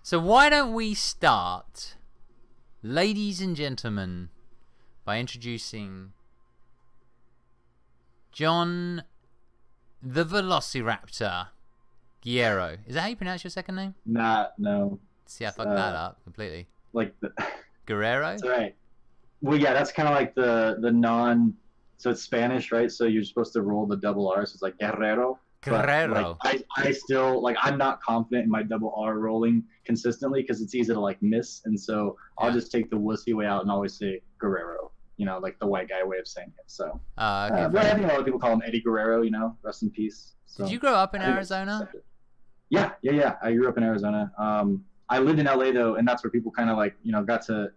So why don't we start, ladies and gentlemen, by introducing John the Velociraptor Guerrero. Is that how you pronounce your second name? No. See, I fucked that up completely. Like the Guerrero? That's right. Well, yeah, that's kind of like the non. So it's Spanish, right? So you're supposed to roll the double R, so it's like Guerrero. Guerrero. But, I still like I'm not confident in my double R rolling consistently because it's easy to like miss, and so I'll just take the wussy way out and always say Guerrero. You know, like the white guy way of saying it. So, okay, but I think a lot of people call him Eddie Guerrero. You know, rest in peace. So, did you grow up in Arizona? Yeah. I grew up in Arizona. I lived in LA though, and that's where people kind of like got to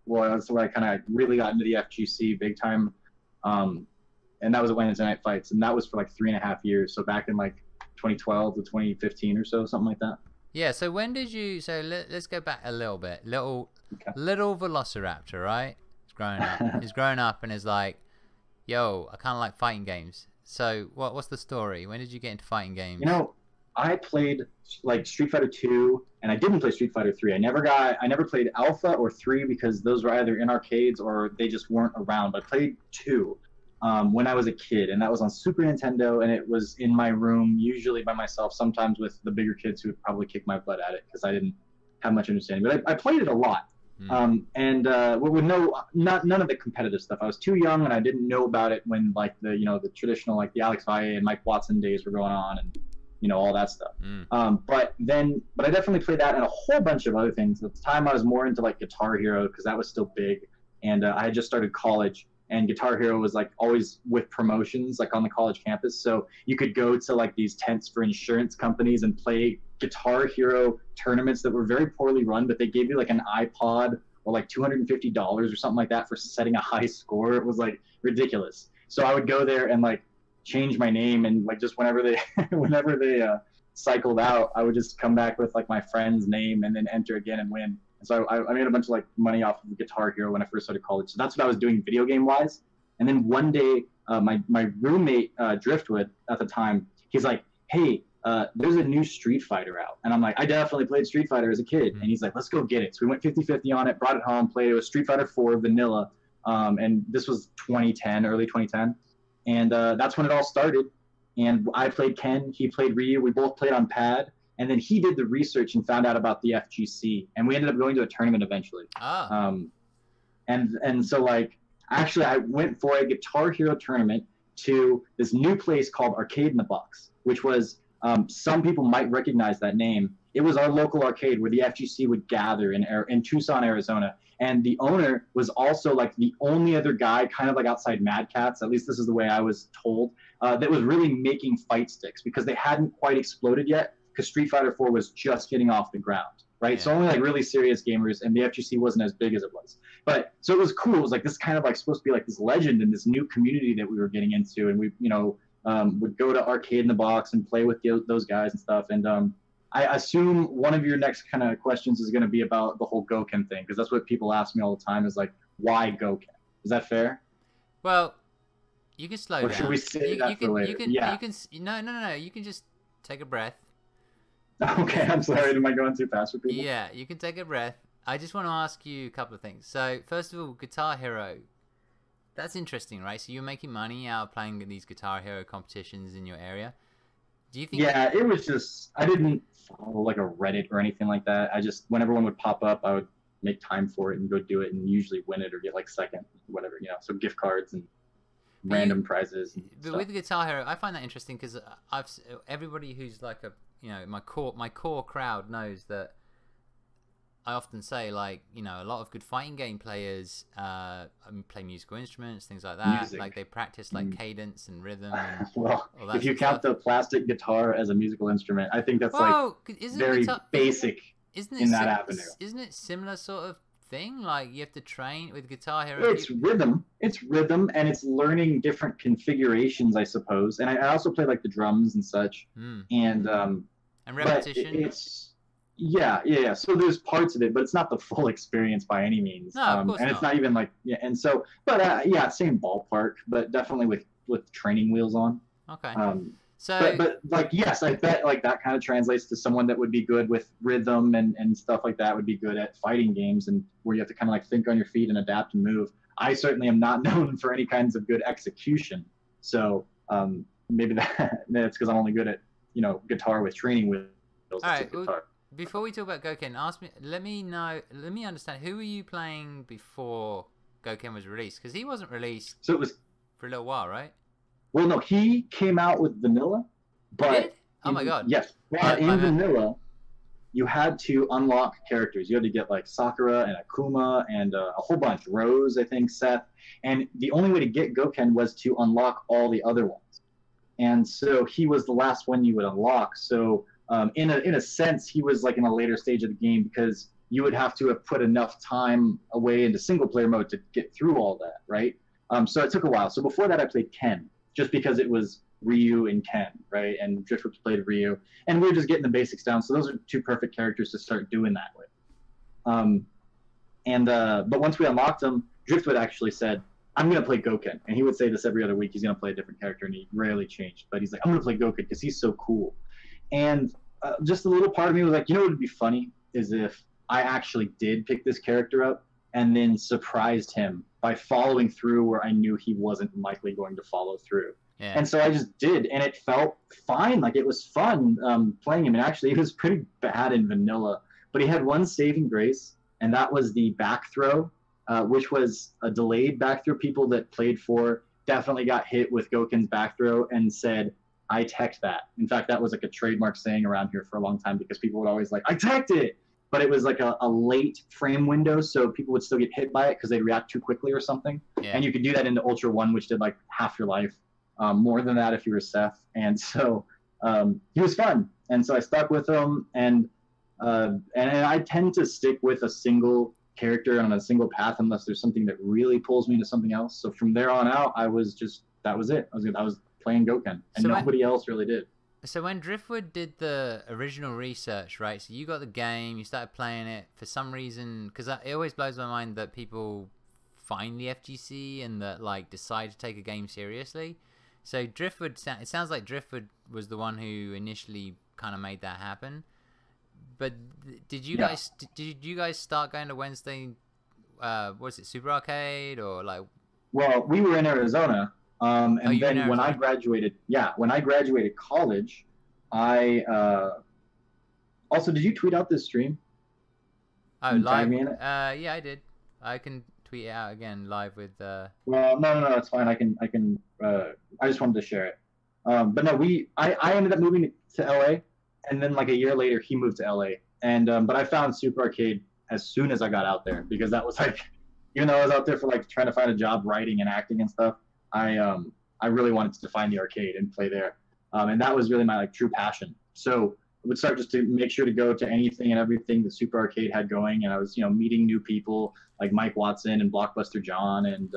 well, that's where I kind of really got into the FGC big time. And that was at Wednesday Night Fights, and that was for like 3.5 years. So back in like 2012 to 2015 or so, something like that. Yeah. So when did you? So let's go back a little bit. Little Velociraptor, right? He's growing up. He's growing up and is like, yo, I kind of like fighting games. So what's the story? When did you get into fighting games? You know, I played like Street Fighter 2, and I didn't play Street Fighter 3. I never played Alpha or 3 because those were either in arcades or they just weren't around. But I played 2 when I was a kid, and that was on Super Nintendo, and it was in my room, usually by myself, sometimes with the bigger kids who would probably kick my butt at it because I didn't have much understanding. But I played it a lot. And with none of the competitive stuff. I was too young, and I didn't know about it when like the traditional like the Alex Valle and Mike Watson days were going on, and all that stuff. But I definitely played that and a whole bunch of other things. At the time, I was more into like Guitar Hero because that was still big, and I had just started college. And Guitar Hero was like always with promotions like on the college campus, so you could go to like these tents for insurance companies and play Guitar Hero tournaments that were very poorly run, but they gave you like an iPod or like $250 or something like that for setting a high score. It was like ridiculous. So I would go there and like change my name, and like just whenever they cycled out, I would just come back with like my friend's name and then enter again and win. And so I made a bunch of like money off of Guitar Hero when I first started college. So that's what I was doing video game wise. And then one day, my roommate Driftwood at the time, he's like, hey, there's a new Street Fighter out. And I'm like, I definitely played Street Fighter as a kid. And he's like, let's go get it. So we went 50-50 on it, brought it home, played it. It was Street Fighter 4 vanilla. And this was 2010, early 2010. And that's when it all started. And I played Ken, he played Ryu. We both played on pad. And then he did the research and found out about the FGC. And we ended up going to a tournament eventually. And so like, actually I went for a Guitar Hero tournament to this new place called Arcade in the Box, which was, some people might recognize that name. It was our local arcade where the FGC would gather in Tucson, Arizona. And the owner was also like the only other guy kind of like outside Mad Catz, at least this is the way I was told, that was really making fight sticks because they hadn't quite exploded yet because Street Fighter 4 was just getting off the ground, right? Yeah. So only like really serious gamers, and the FGC wasn't as big as it was. But so it was cool. It was like this kind of like supposed to be like this legend in this new community that we were getting into, and we would go to Arcade in the Box and play with those guys and stuff. And I assume one of your next kind of questions is going to be about the whole Gouken thing, because that's what people ask me all the time is like, why Gouken? Is that fair? Well, you can slow down. Or should we say that for later? No. You can just take a breath. Okay, I'm sorry. Am I going too fast for people? Yeah, you can take a breath. I just want to ask you a couple of things. So, first of all, Guitar Hero. That's interesting, right? So you're making money out of playing these Guitar Hero competitions in your area. Do you think? Yeah, it was just, I didn't follow like a Reddit or anything like that. I just, whenever one would pop up, I would make time for it and go do it and usually win it or get like second, whatever, so gift cards and random prizes. But with Guitar Hero, I find that interesting because everybody who's like my core crowd knows that I often say like a lot of good fighting game players play musical instruments, things like that. Music. Like they practice like cadence and rhythm. And well, all that if you count the plastic guitar as a musical instrument, I think that's very basic in that avenue. Isn't it similar sort of thing? Like you have to train with Guitar Hero. It's rhythm, and it's learning different configurations, I suppose. And I also play like the drums and such. And repetition. Yeah. So there's parts of it, but it's not the full experience by any means. No, of course and not. It's not even like same ballpark, but definitely with training wheels on. Okay. So but like, yes, I bet like that kind of translates to someone that would be good with rhythm and stuff like that, would be good at fighting games, and where you have to kind of like think on your feet and adapt and move. I certainly am not known for any kinds of good execution. So maybe that's because I'm only good at, you know, guitar with training wheels. all right. Well, before we talk about Gouken, let me understand, who were you playing before Gouken was released? Because he wasn't released. So it was for a little while, right? Well, no, he came out with vanilla, but oh my god, yes, in vanilla, you had to unlock characters. You had to get like Sakura and Akuma and a whole bunch, Rose, I think, Seth, and the only way to get Gouken was to unlock all the other ones, and so he was the last one you would unlock. So in a sense, he was like in a later stage of the game, because you would have to have put enough time away into single player mode to get through all that, right? So it took a while. So before that, I played Ken, just because it was Ryu and Ken, right? And Driftwood played Ryu, and we were just getting the basics down. So those are two perfect characters to start doing that with. But once we unlocked them, Driftwood actually said, "I'm gonna play Gouken," and he would say this every other week. He's gonna play a different character, and he rarely changed. But he's like, "I'm gonna play Gouken because he's so cool." And just a little part of me was like, you know what would be funny is if I actually did pick this character up and then surprised him by following through where I knew he wasn't likely going to follow through. Yeah. And so I just did, and it felt fine. Like, it was fun playing him. And actually, he was pretty bad in vanilla, but he had one saving grace, and that was the back throw, which was a delayed back throw. People that played for definitely got hit with Gouken's back throw and said, "I teched that." In fact, that was like a trademark saying around here for a long time, because people would always like, "I teched it." But it was like a late frame window, so people would still get hit by it because they'd react too quickly or something. Yeah. And you could do that into Ultra 1, which did like half your life, more than that if you were Seth. And so he was fun. And so I stuck with him, and I tend to stick with a single character on a single path unless there's something that really pulls me into something else. So from there on out, that was it. I was playing Gouken, and nobody else really did. So when Driftwood did the original research, right? So you got the game, you started playing it for some reason, because it always blows my mind that people find the FGC and that like decide to take a game seriously. So Driftwood, it sounds like Driftwood was the one who initially kind of made that happen. But did you guys start going to Wednesday? Was it Super Arcade or like? Well, we were in Arizona. And then when I graduated college, I also, did you tweet out this stream? Oh, live? Yeah, I did. I can tweet it out again live with. Well, no, it's fine. I just wanted to share it. But no, I ended up moving to LA, and then like a year later, he moved to LA, and but I found Super Arcade as soon as I got out there, because that was like, even though I was out there for like trying to find a job writing and acting and stuff, I really wanted to find the arcade and play there, and that was really my like true passion. So I would start just to make sure to go to anything and everything the Super Arcade had going, and I was meeting new people like Mike Watson and Blockbuster John, and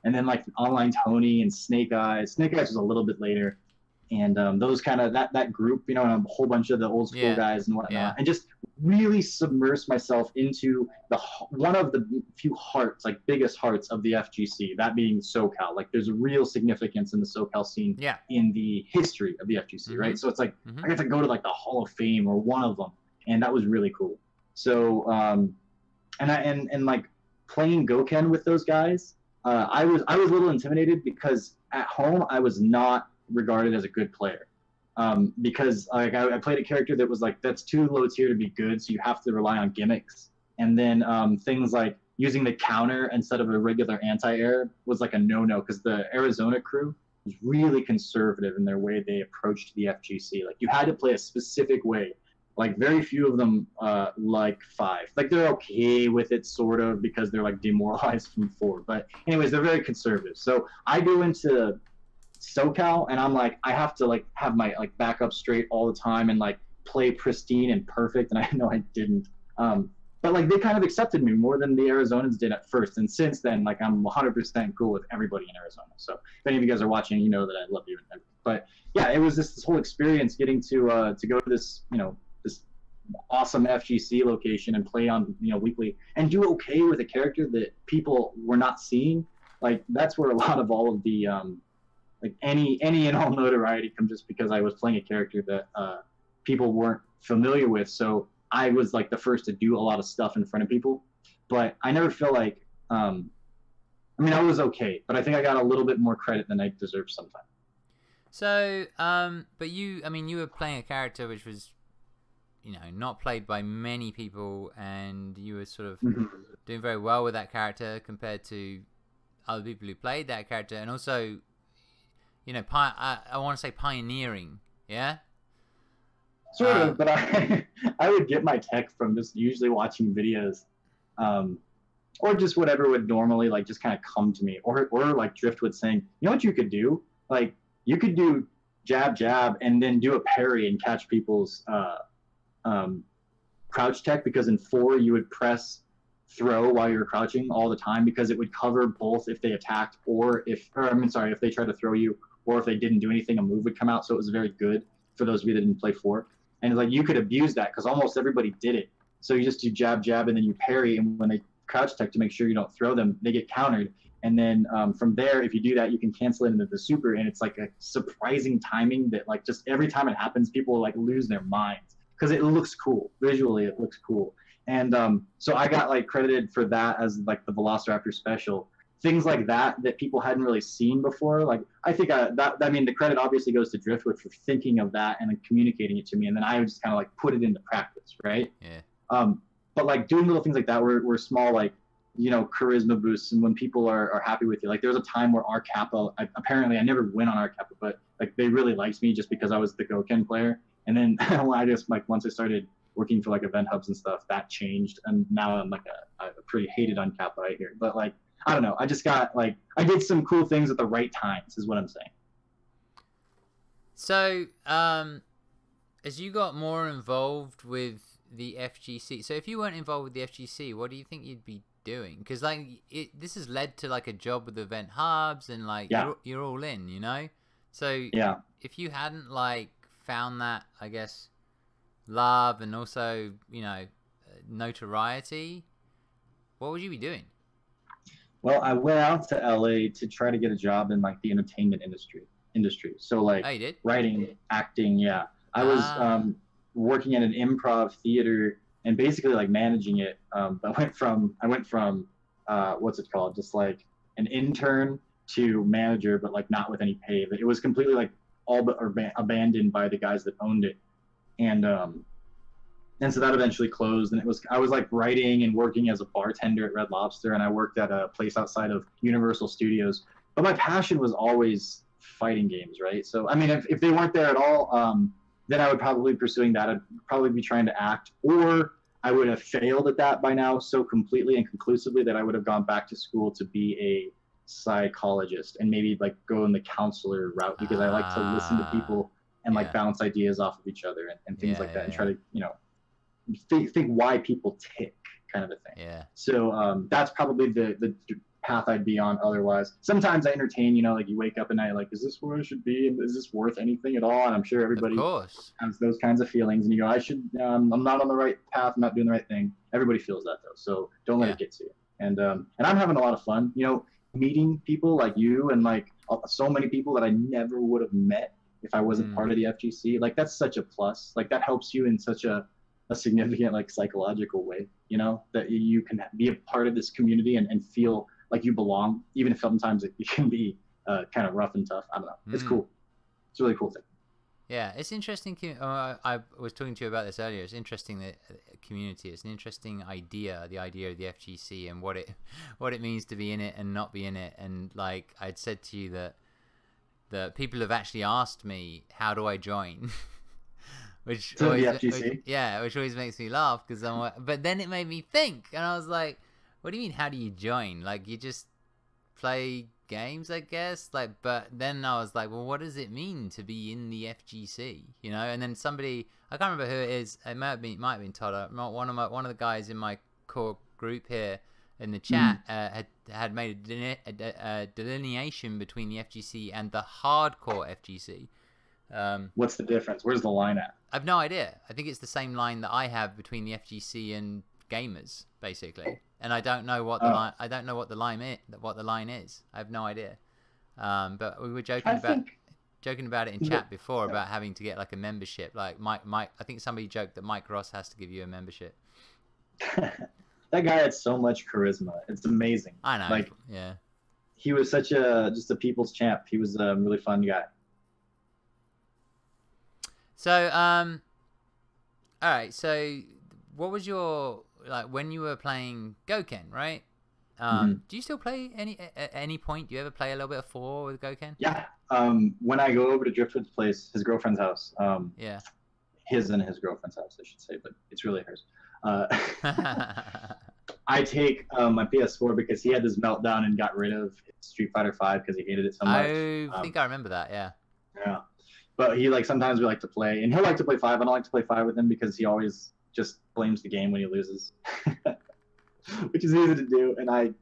then like Online Tony and Snake Eyes. Snake Eyes was a little bit later, and those kind of that group, and a whole bunch of the old school guys and whatnot, and just really submerse myself into one of the few hearts, like biggest hearts of the FGC, that being SoCal. Like, there's a real significance in the SoCal scene in the history of the FGC, right? So it's like I got to go to like the Hall of Fame or one of them, and that was really cool. So and like playing Gouken with those guys, I was a little intimidated, because at home I was not regarded as a good player. Because like I played a character that was like, that's too low tier to be good, so you have to rely on gimmicks. And then things like using the counter instead of a regular anti-air was like a no-no, because the Arizona crew was really conservative in their way they approached the FGC. Like, you had to play a specific way. Like, very few of them like 5. Like, they're okay with it sort of, because they're like demoralized from 4. But anyways, they're very conservative. So I go into SoCal, and I'm like, I have to like have my like backup straight all the time and like play pristine and perfect, and I know I didn't. But like, they kind of accepted me more than the Arizonans did at first, and since then, like, I'm 100% cool with everybody in Arizona. So if any of you guys are watching, you know that I love you. But yeah, it was this whole experience getting to go to this this awesome FGC location and play on weekly and do okay with a character that people were not seeing. Like, that's where a lot of all of the like any and all notoriety come just because I was playing a character that people weren't familiar with. So I was like the first to do a lot of stuff in front of people, but I never feel like I mean, I was okay, but I think I got a little bit more credit than I deserved sometimes. So, but you, I mean, you were playing a character which was, you know, not played by many people, and you were sort of doing very well with that character compared to other people who played that character, and also, you know, I want to say pioneering, yeah? Sort of, but I would get my tech from just usually watching videos. Or just whatever would normally like just kind of come to me, or like Driftwood saying, you know what you could do? Like you could do jab jab and then do a parry and catch people's crouch tech, because in 4 you would press throw while you're crouching all the time, because it would cover both if they attacked if they tried to throw you, or if they didn't do anything, a move would come out. So it was very good for those of you that didn't play 4. And like you could abuse that because almost everybody did it. So you just do jab jab and then you parry, and when they crouch tech to make sure you don't throw them, they get countered, and then from there, if you do that, you can cancel it into the super, and it's like a surprising timing that like just every time it happens, people like lose their minds because it looks cool visually. It looks cool, and so I got like credited for that as like the Velociraptor special, things like that people hadn't really seen before. Like I think I mean the credit obviously goes to Driftwood for thinking of that and then communicating it to me, and then I would just kind of like put it into practice, right? Yeah. But like doing little things like that were small, like, you know, charisma boosts, and when people are happy with you. Like there was a time where our Kappa, apparently I never went on our Kappa, but like they really liked me just because I was the Gouken player. And then I just like once I started working for like EventHubs and stuff, that changed, and now I'm like a pretty hated on Kappa right here. But like I don't know, I just got like I did some cool things at the right times, is what I'm saying. So as you got more involved with the FGC, so if you weren't involved with the FGC, what do you think you'd be doing? Because like this has led to like a job with EventHubs, and like you're all in, you know. So yeah, if you hadn't like found that, I guess, love and also, you know, notoriety, what would you be doing? Well, I went out to LA to try to get a job in like the entertainment industry. So like Oh, you did? writing, acting, yeah. I was working at an improv theater and basically like managing it. I went from what's it called? Just like an intern to manager, but like not with any pay. It was completely like all but abandoned by the guys that owned it. And so that eventually closed, and I was like writing and working as a bartender at Red Lobster, and I worked at a place outside of Universal Studios. But my passion was always fighting games, right? So I mean, if they weren't there at all, then I would probably be pursuing that. I'd probably be trying to act, or I would have failed at that by now so completely and conclusively that I would have gone back to school to be a psychologist and maybe like go in the counselor route, because I like to listen to people and like bounce ideas off of each other and things like that, and try to, you know, think why people tick, kind of a thing. Yeah. So that's probably the path I'd be on otherwise. Sometimes I entertain, you know, like you wake up at night like, is this where I should be? Is this worth anything at all? And I'm sure everybody has those kinds of feelings, and you go, I'm not on the right path, I'm not doing the right thing. Everybody feels that though, so don't let it get to you. And I'm having a lot of fun, you know, meeting people like you and like so many people that I never would have met if I wasn't part of the FGC. Like that's such a plus. Like that helps you in such a significant like psychological way, you know, that you can be a part of this community and feel like you belong, even if sometimes it can be kind of rough and tough. I don't know. It's cool. It's a really cool thing. Yeah, it's interesting. I was talking to you about this earlier. It's interesting that community. It's an interesting idea, the idea of the FGC and what it means to be in it and not be in it. And like I'd said to you that people have actually asked me, how do I join? which always makes me laugh, because but then it made me think, and I was like, what do you mean, how do you join? Like you just play games, I guess. Like, but then I was like, well, what does it mean to be in the FGC? You know? And then somebody, I can't remember who it is. It might have been Todd. One of the guys in my core group here in the chat had made a delineation between the FGC and the hardcore FGC. What's the difference? Where's the line at? I've no idea. I think it's the same line that I have between the FGC and gamers, basically. And I don't know what the line. I don't know what the line is. I have no idea. But we were I think joking about it in chat before about having to get like a membership. Like Mike, I think somebody joked that Mike Ross has to give you a membership. that guy had so much charisma. It's amazing. I know. Like, yeah. he was such just a people's champ. He was a really fun guy. So, all right. So, what was your like when you were playing Gouken, right? Do you still play at any point? Do you ever play a little bit of 4 with Gouken? Yeah. When I go over to Driftwood's place, his girlfriend's house. Yeah. His and his girlfriend's house, I should say, but it's really hers. I take my PS4 because he had this meltdown and got rid of Street Fighter 5 because he hated it so much. I think I remember that. Yeah. Yeah. But he sometimes we like to play, and he'll like to play 5. I don't like to play 5 with him because he always just blames the game when he loses, which is easy to do, and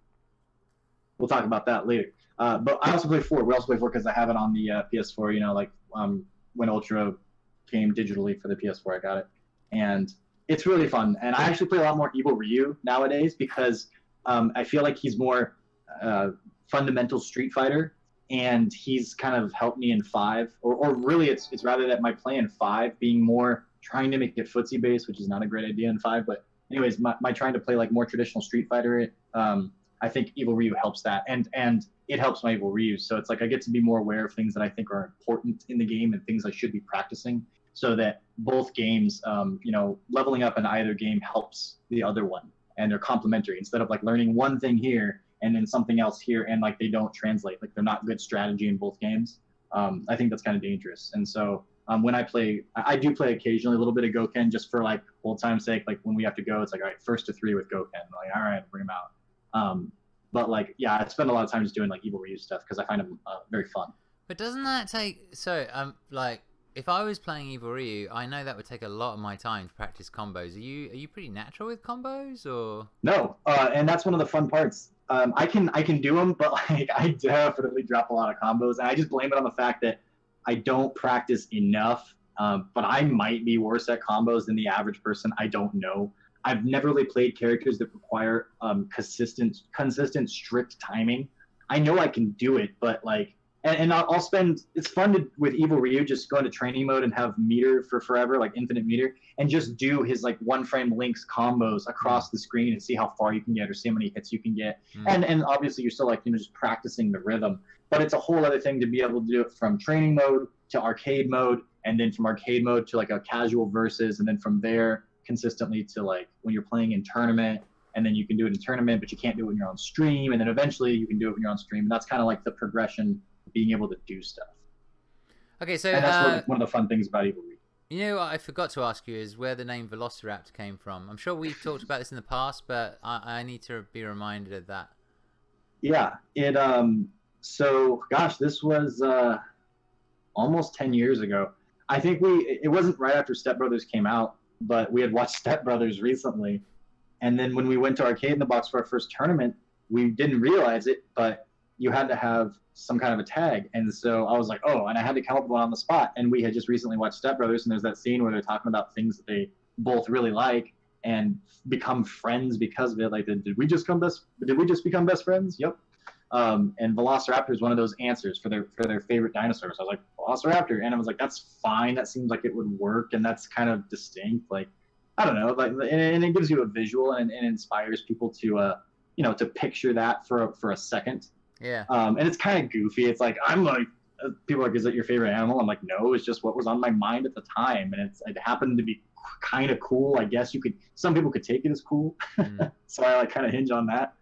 we'll talk about that later. But I also play 4. We also play 4 because I have it on the PS4. You know, when Ultra came digitally for the PS4, I got it, and it's really fun. And I actually play a lot more Evil Ryu nowadays because I feel like he's more fundamental Street Fighter. And he's kind of helped me in 5, or really it's rather that my play in 5 being more trying to make it footsie based, which is not a great idea in 5. But anyways, my trying to play like more traditional Street Fighter, I think Evil Ryu helps that, and it helps my Evil Ryu. So it's like I get to be more aware of things that I think are important in the game and things I should be practicing, so that both games, you know, leveling up in either game helps the other one, and they're complementary instead of like learning one thing here and then something else here, and like they don't translate, like they're not good strategy in both games. I think that's kind of dangerous. And so when I play, I do play occasionally a little bit of Gouken just for like old time's sake. Like when we have to go, it's like, all right, 1st to 3 with Gouken. Like, all right, bring him out. But like, yeah, I spend a lot of time just doing like Evil Ryu stuff because I find them very fun. But doesn't that take like if I was playing Evil Ryu, I know that would take a lot of my time to practice combos. Are you pretty natural with combos or? No, and that's one of the fun parts. I can do them, but like I definitely drop a lot of combos, and I just blame it on the fact that I don't practice enough. But I might be worse at combos than the average person. I don't know. I've never really played characters that require consistent, strict timing. I know I can do it, but like, and I'll spend. It's fun with Evil Ryu just go into training mode and have meter for forever, like infinite meter, and just do his like 1-frame links combos across the screen and see how far you can get or see how many hits you can get. And obviously you're still like, you know, just practicing the rhythm. But it's a whole other thing to be able to do it from training mode to arcade mode, and then from arcade mode to like a casual versus, and then from there consistently to like when you're playing in tournament, and then you can do it in tournament, but you can't do it when you're on stream, and then eventually you can do it when you're on stream. And that's kind of like the progression, being able to do stuff. Okay, so and that's one of the fun things about Evil Ryu. You know what I forgot to ask you is where the name Velociraptor came from. I'm sure we've talked about this in the past, but I need to be reminded of that. Yeah, so gosh, this was almost 10 years ago. I think it wasn't right after Step Brothers came out, but we had watched Step Brothers recently, and then when we went to Arcade in the Box for our first tournament, we didn't realize it, but you had to have some kind of a tag. And so I was like, oh, and I had to come up with one on the spot. And we had just recently watched Step Brothers, and there's that scene where they're talking about things that they both really like and become friends because of it. Like, did we just become best friends? Yep. And Velociraptor is one of those answers for their favorite dinosaurs. I was like, Velociraptor. And I was like, that's fine. That seems like it would work. And that's kind of distinct. Like, I don't know. Like, and it gives you a visual and inspires people to, you know, to picture that for a second. Yeah. And it's kind of goofy. It's like, I'm like, people are like, is it your favorite animal? I'm like, no, it's just what was on my mind at the time. And it happened to be kind of cool. I guess some people could take it as cool. So I like kind of hinge on that.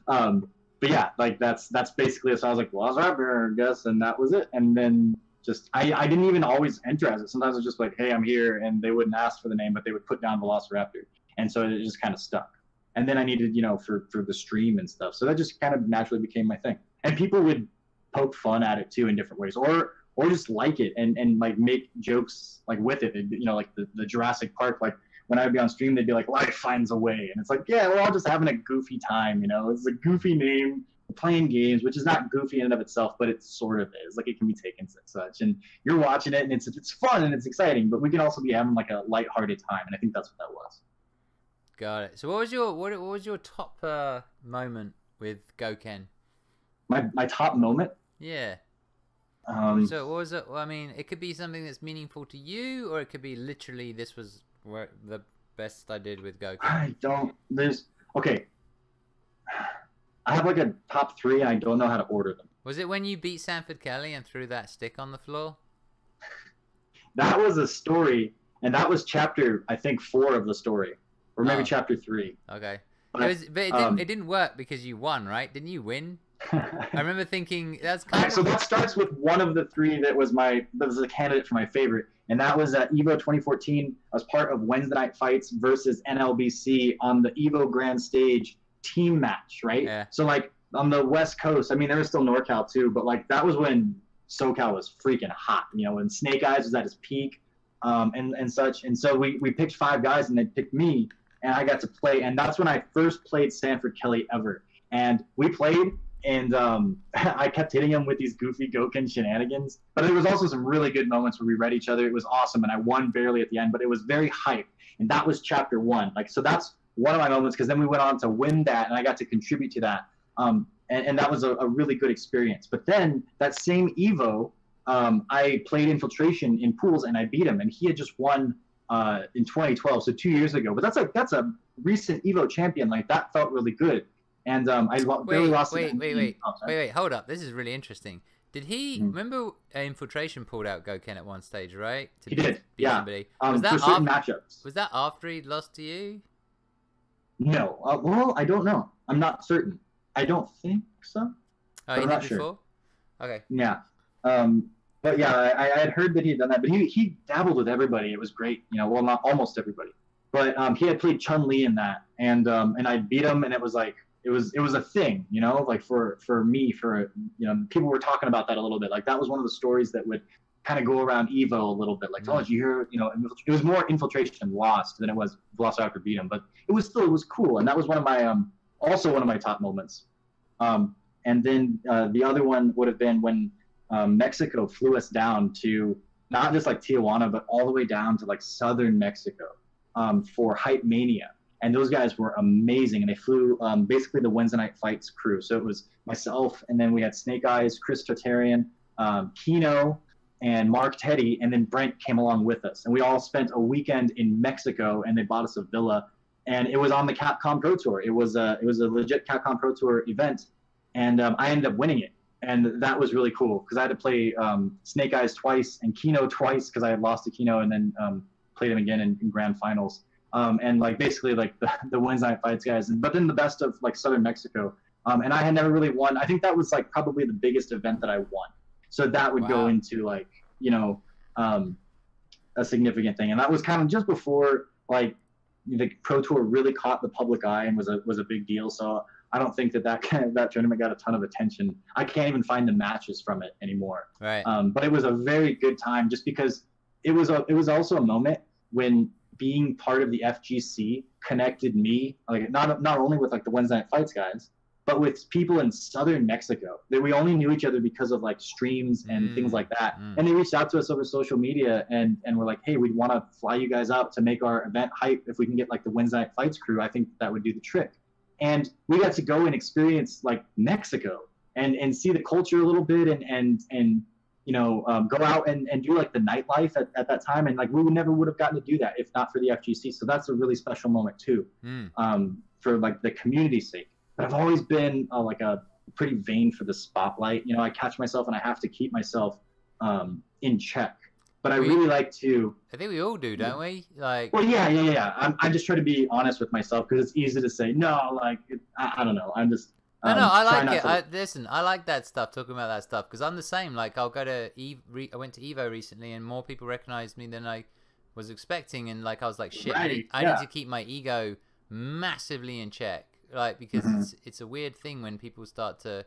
But yeah, like that's basically it. So I was like, well, I was Raptor, I guess. And that was it. And then just, I didn't even always enter as it. Sometimes it was just like, hey, I'm here. And they wouldn't ask for the name, but they would put down Velociraptor. And so it just kind of stuck. And then I needed, you know, for the stream and stuff. So that just kind of naturally became my thing. And people would poke fun at it too in different ways, or just like it and like make jokes like with it. You know, like the Jurassic Park, like when I'd be on stream, they'd be like, life finds a way. And it's like, yeah, we're all just having a goofy time, you know. It's a goofy name, playing games, which is not goofy in and of itself, but it sort of is. Like, it can be taken as such. And you're watching it, and it's fun and it's exciting, but we can also be having like a lighthearted time. And I think that's what that was. Got it. So what was your top moment with Gouken? My top moment? Yeah. So what was it? Well, I mean, it could be something that's meaningful to you, or it could be literally this was where the best I did with Gouken. I don't. There's okay. I have like a top three, and I don't know how to order them. Was it when you beat Sanford Kelly and threw that stick on the floor? That was a story, and that was chapter, I think, 4 of the story, or maybe chapter 3. Okay. But it didn't work because you won, right? Didn't you win? I remember thinking that's kind of... So that starts with one of the 3 that was a candidate for my favorite, and that was at Evo 2014 as part of Wednesday Night Fights versus NLBC on the Evo Grand Stage team match, right? Yeah. So like on the West Coast, I mean there was still NorCal too, but like that was when SoCal was freaking hot, you know, when Snake Eyes was at his peak, and such. And so we picked 5 guys, and they picked me, and I got to play, and that's when I first played Sanford Kelly ever. And we played, and I kept hitting him with these goofy Gouken shenanigans. But there was also some really good moments where we read each other. It was awesome, and I won barely at the end, but it was very hype. And that was chapter 1. Like, so that's one of my moments, because then we went on to win that, and I got to contribute to that. And that was a really good experience. But then that same Evo, I played Infiltration in pools, and I beat him, and he had just won in 2012, so 2 years ago. But that's a recent Evo champion. Like, that felt really good. And I barely lost. Wait, hold up. This is really interesting. Did he remember Infiltration pulled out Gouken at one stage, right? He did. Yeah. Somebody. Was that for certain matchups. Was that after he lost to you? No. Well, I don't know. I'm not certain. I don't think so. Oh, he I'm did not before? sure. Okay. Yeah. But yeah, I had heard that he had done that, but he dabbled with everybody. It was great, you know. Well, not almost everybody, but he had played Chun-Li in that, and I beat him, and it was like it was a thing, you know, like for me, you know, people were talking about that a little bit. Like that was one of the stories that would kind of go around Evo a little bit. Like, oh, did you hear? You know, it was more Infiltration lost than it was Velociraptor beat him, but it was cool, and that was one of my also one of my top moments. And then the other one would have been when Mexico flew us down to not just like Tijuana, but all the way down to like southern Mexico for Hype Mania. And those guys were amazing. And they flew basically the Wednesday Night Fights crew. So it was myself, and then we had Snake Eyes, Chris Tartarian, Kino, and Mark Teddy, and then Brent came along with us. And we all spent a weekend in Mexico, and they bought us a villa. And it was on the Capcom Pro Tour. It was a legit Capcom Pro Tour event. And I ended up winning it. And that was really cool because I had to play Snake Eyes twice and Kino twice because I had lost to Kino, and then played him again in grand finals. And like basically like the Wednesday Night Fights guys, but then the best of like Southern Mexico. And I had never really won. I think that was like probably the biggest event that I won. So that would go into like, you know, a significant thing. And that was kind of just before like the Pro Tour really caught the public eye and was a big deal. So I don't think that tournament got a ton of attention. I can't even find the matches from it anymore. Right. But it was a very good time just because it was also a moment when being part of the FGC connected me, like not only with like the Wednesday Night Fights guys, but with people in southern Mexico. That we only knew each other because of like streams and things like that. And they reached out to us over social media and were like, hey, we'd want to fly you guys out to make our event hype. If we can get like the Wednesday Night Fights crew, I think that would do the trick. And we got to go and experience like Mexico and see the culture a little bit and you know, go out and do like the nightlife at that time. And like we never would have gotten to do that if not for the FGC. So that's a really special moment too, for like the community's sake. But I've always been like a pretty vain for the spotlight. You know, I catch myself and I have to keep myself in check. But I really like to. I think we all do, don't we? Like. Well, yeah. I just try to be honest with myself because it's easy to say no. Like I don't know. I'm just. No, I like it. Listen, I like that stuff. Talking about that stuff because I'm the same. Like I'll go to I went to Evo recently, and more people recognized me than I was expecting. And like I was like, shit, I need to keep my ego massively in check. Like because it's a weird thing when people start to.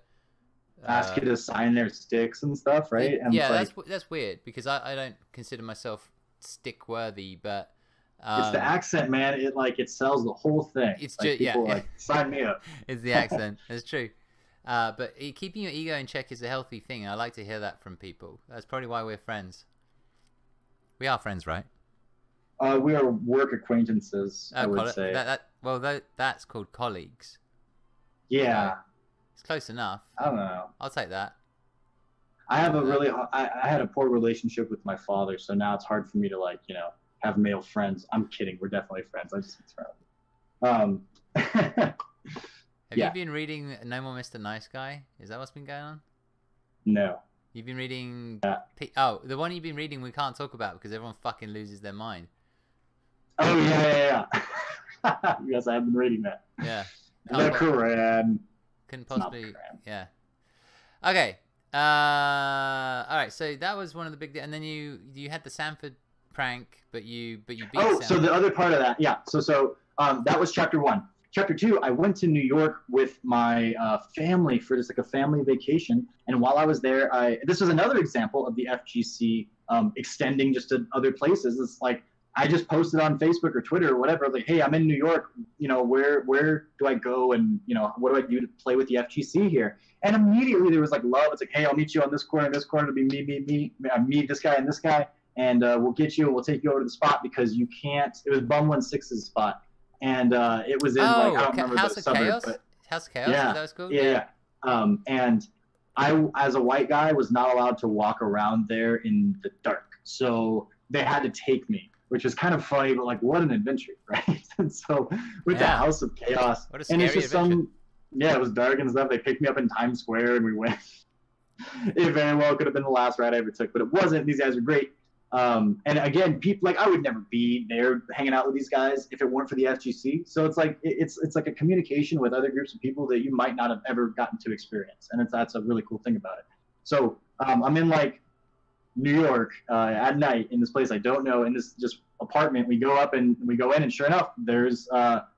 Ask you to sign their sticks and stuff, right? And yeah, that's weird because I don't consider myself stick worthy, but it's the accent, man. It sells the whole thing. It's like, just people like sign me up. It's the accent. It's true. But keeping your ego in check is a healthy thing. I like to hear that from people. That's probably why we're friends. We are friends, right? We are work acquaintances. I would say. That's called colleagues. Yeah. It's close enough. I don't know. I'll take that. I have a really I had a poor relationship with my father, so now it's hard for me to like have male friends. I'm kidding. We're definitely friends. I just Have you been reading No More Mr. Nice Guy? Is that what's been going on? No. You've been reading... Oh, the one you've been reading we can't talk about because everyone fucking loses their mind. Oh, yeah. Yes, I have been reading that. Yeah. The Quran. Couldn't possibly... Yeah. Okay. Alright, so that was one of the big... And then you had the Sanford prank, but you beat Sanford. So the other part of that, yeah. So that was chapter 1. Chapter 2, I went to New York with my family for just like a family vacation. And while I was there, this was another example of the FGC extending just to other places. It's like I just posted on Facebook or Twitter or whatever, like, hey, I'm in New York. Where do I go? And, what do I do to play with the FGC here? And immediately there was like love. It's like, hey, I'll meet you on this corner, to be me, this guy and this guy. And we'll get you, we'll take you over to the spot because you can't, it was Bum 16's spot. And it was in I don't remember House the of suburb, Chaos? but House of Chaos? yeah, Is that what's called? Yeah. And I, as a white guy, was not allowed to walk around there in the dark. So they had to take me, which is kind of funny, but like, what an adventure, right? And so with the House of Chaos, what a scary adventure. It was dark and stuff. They picked me up in Times Square and we went. It very well could have been the last ride I ever took, but it wasn't. These guys are great. And again, people like I would never be there hanging out with these guys if it weren't for the FGC. So it's like it's like a communication with other groups of people that you might not have ever gotten to experience, and that's a really cool thing about it. So I'm in like New York at night in this place I don't know, in this just apartment. We go up and we go in, and sure enough, there's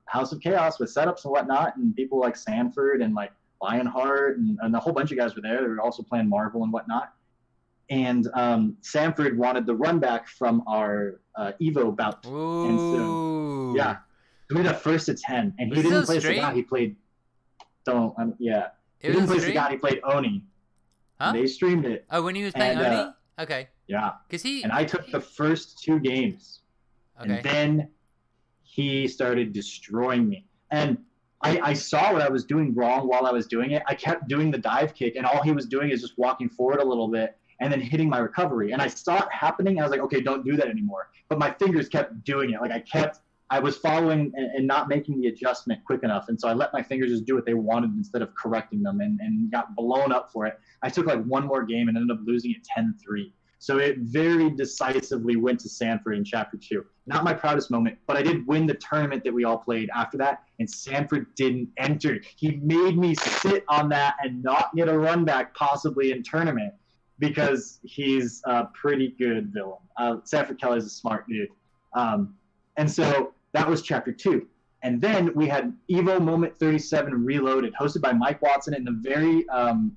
House of Chaos with setups and whatnot, and people like Sanford and like Lionheart and a whole bunch of guys were there. They were also playing Marvel and whatnot. And Sanford wanted the run back from our Evo bout. Ooh. And so, yeah. We had a 1st to 10. And he didn't play Sagat, he played... He didn't play Sagat, he played Oni. Huh? They streamed it. Oh, when he was playing Oni? Okay. Yeah. And I took the first 2 games. Okay. And then he started destroying me. And I saw what I was doing wrong while I was doing it. I kept doing the dive kick, and all he was doing is just walking forward a little bit and then hitting my recovery. And I saw it happening. I was like, okay, don't do that anymore. But my fingers kept doing it. Like I was following and not making the adjustment quick enough. And so I let my fingers just do what they wanted instead of correcting them and got blown up for it. I took like one more game and ended up losing it 10-3. So it very decisively went to Sanford in chapter 2. Not my proudest moment, but I did win the tournament that we all played after that, and Sanford didn't enter. He made me sit on that and not get a run back possibly in tournament, because he's a pretty good villain. Sanford Kelly is a smart dude. And so that was chapter 2. And then we had Evo Moment 37 Reloaded, hosted by Mike Watson in the very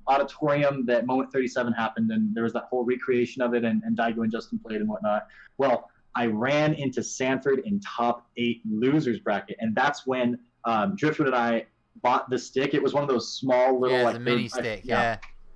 auditorium that Moment 37 happened, and there was that whole recreation of it, and Daigo and Justin played and whatnot. Well, I ran into Sanford in top 8 losers bracket, and that's when Driftwood and I bought the stick. It was one of those small little like the mini stick,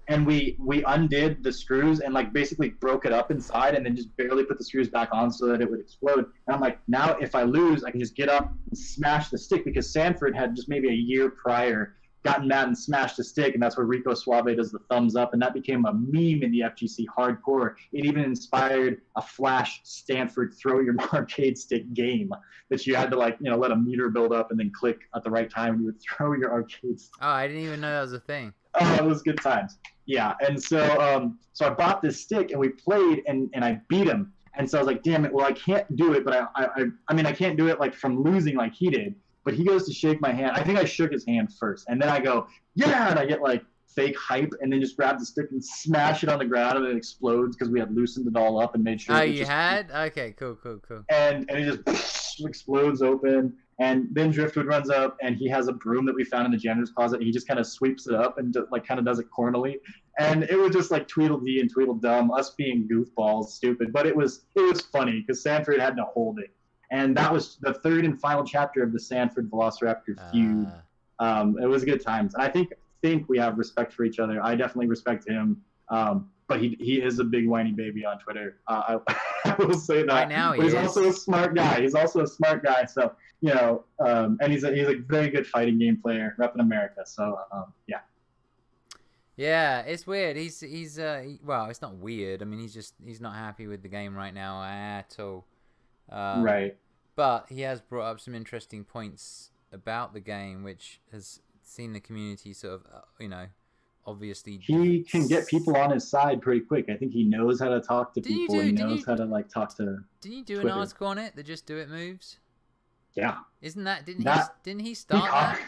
And we undid the screws and like basically broke it up inside and then just barely put the screws back on so that it would explode. And I'm like, now if I lose, I can just get up and smash the stick, because Sanford had just maybe a year prior gotten mad and smashed the stick, and that's where Rico Suave does the thumbs up, and that became a meme in the FGC hardcore. It even inspired a Flash Stanford throw your arcade stick game that you had to like, let a meter build up and then click at the right time and you would throw your arcade stick. Oh, I didn't even know that was a thing. Oh, it was good times. Yeah, and so so I bought this stick and we played and I beat him. And so I was like, damn it, well I can't do it, but I mean I can't do it like from losing like he did. But he goes to shake my hand. I think I shook his hand first, and then I go, yeah, and I get like fake hype, and then just grab the stick and smash it on the ground, and it explodes because we had loosened it all up and made sure. Oh, you had? Okay, cool. And it just explodes open, and then Driftwood runs up, and he has a broom that we found in the janitor's closet, and he just kind of sweeps it up and just, like kind of does it cornily, and it was just like Tweedledee and Tweedledum, us being goofballs, stupid, but it was funny because Sanford had to hold it. And that was the 3rd and final chapter of the Sanford Velociraptor feud. It was good times. And I think we have respect for each other. I definitely respect him. But he is a big whiny baby on Twitter. I will say that. Right now he's also a smart guy. So, and he's a very good fighting game player, repping America. So, yeah. Yeah, it's weird. Well, it's not weird. I mean, he's not happy with the game right now at all. Right. But he has brought up some interesting points about the game, which has seen the community sort of, obviously. He can get people on his side pretty quick. I think he knows how to talk to people. He knows how to like talk to. Didn't you do Twitter. an article on it? The Just Do It moves. Yeah. Isn't that didn't he start that?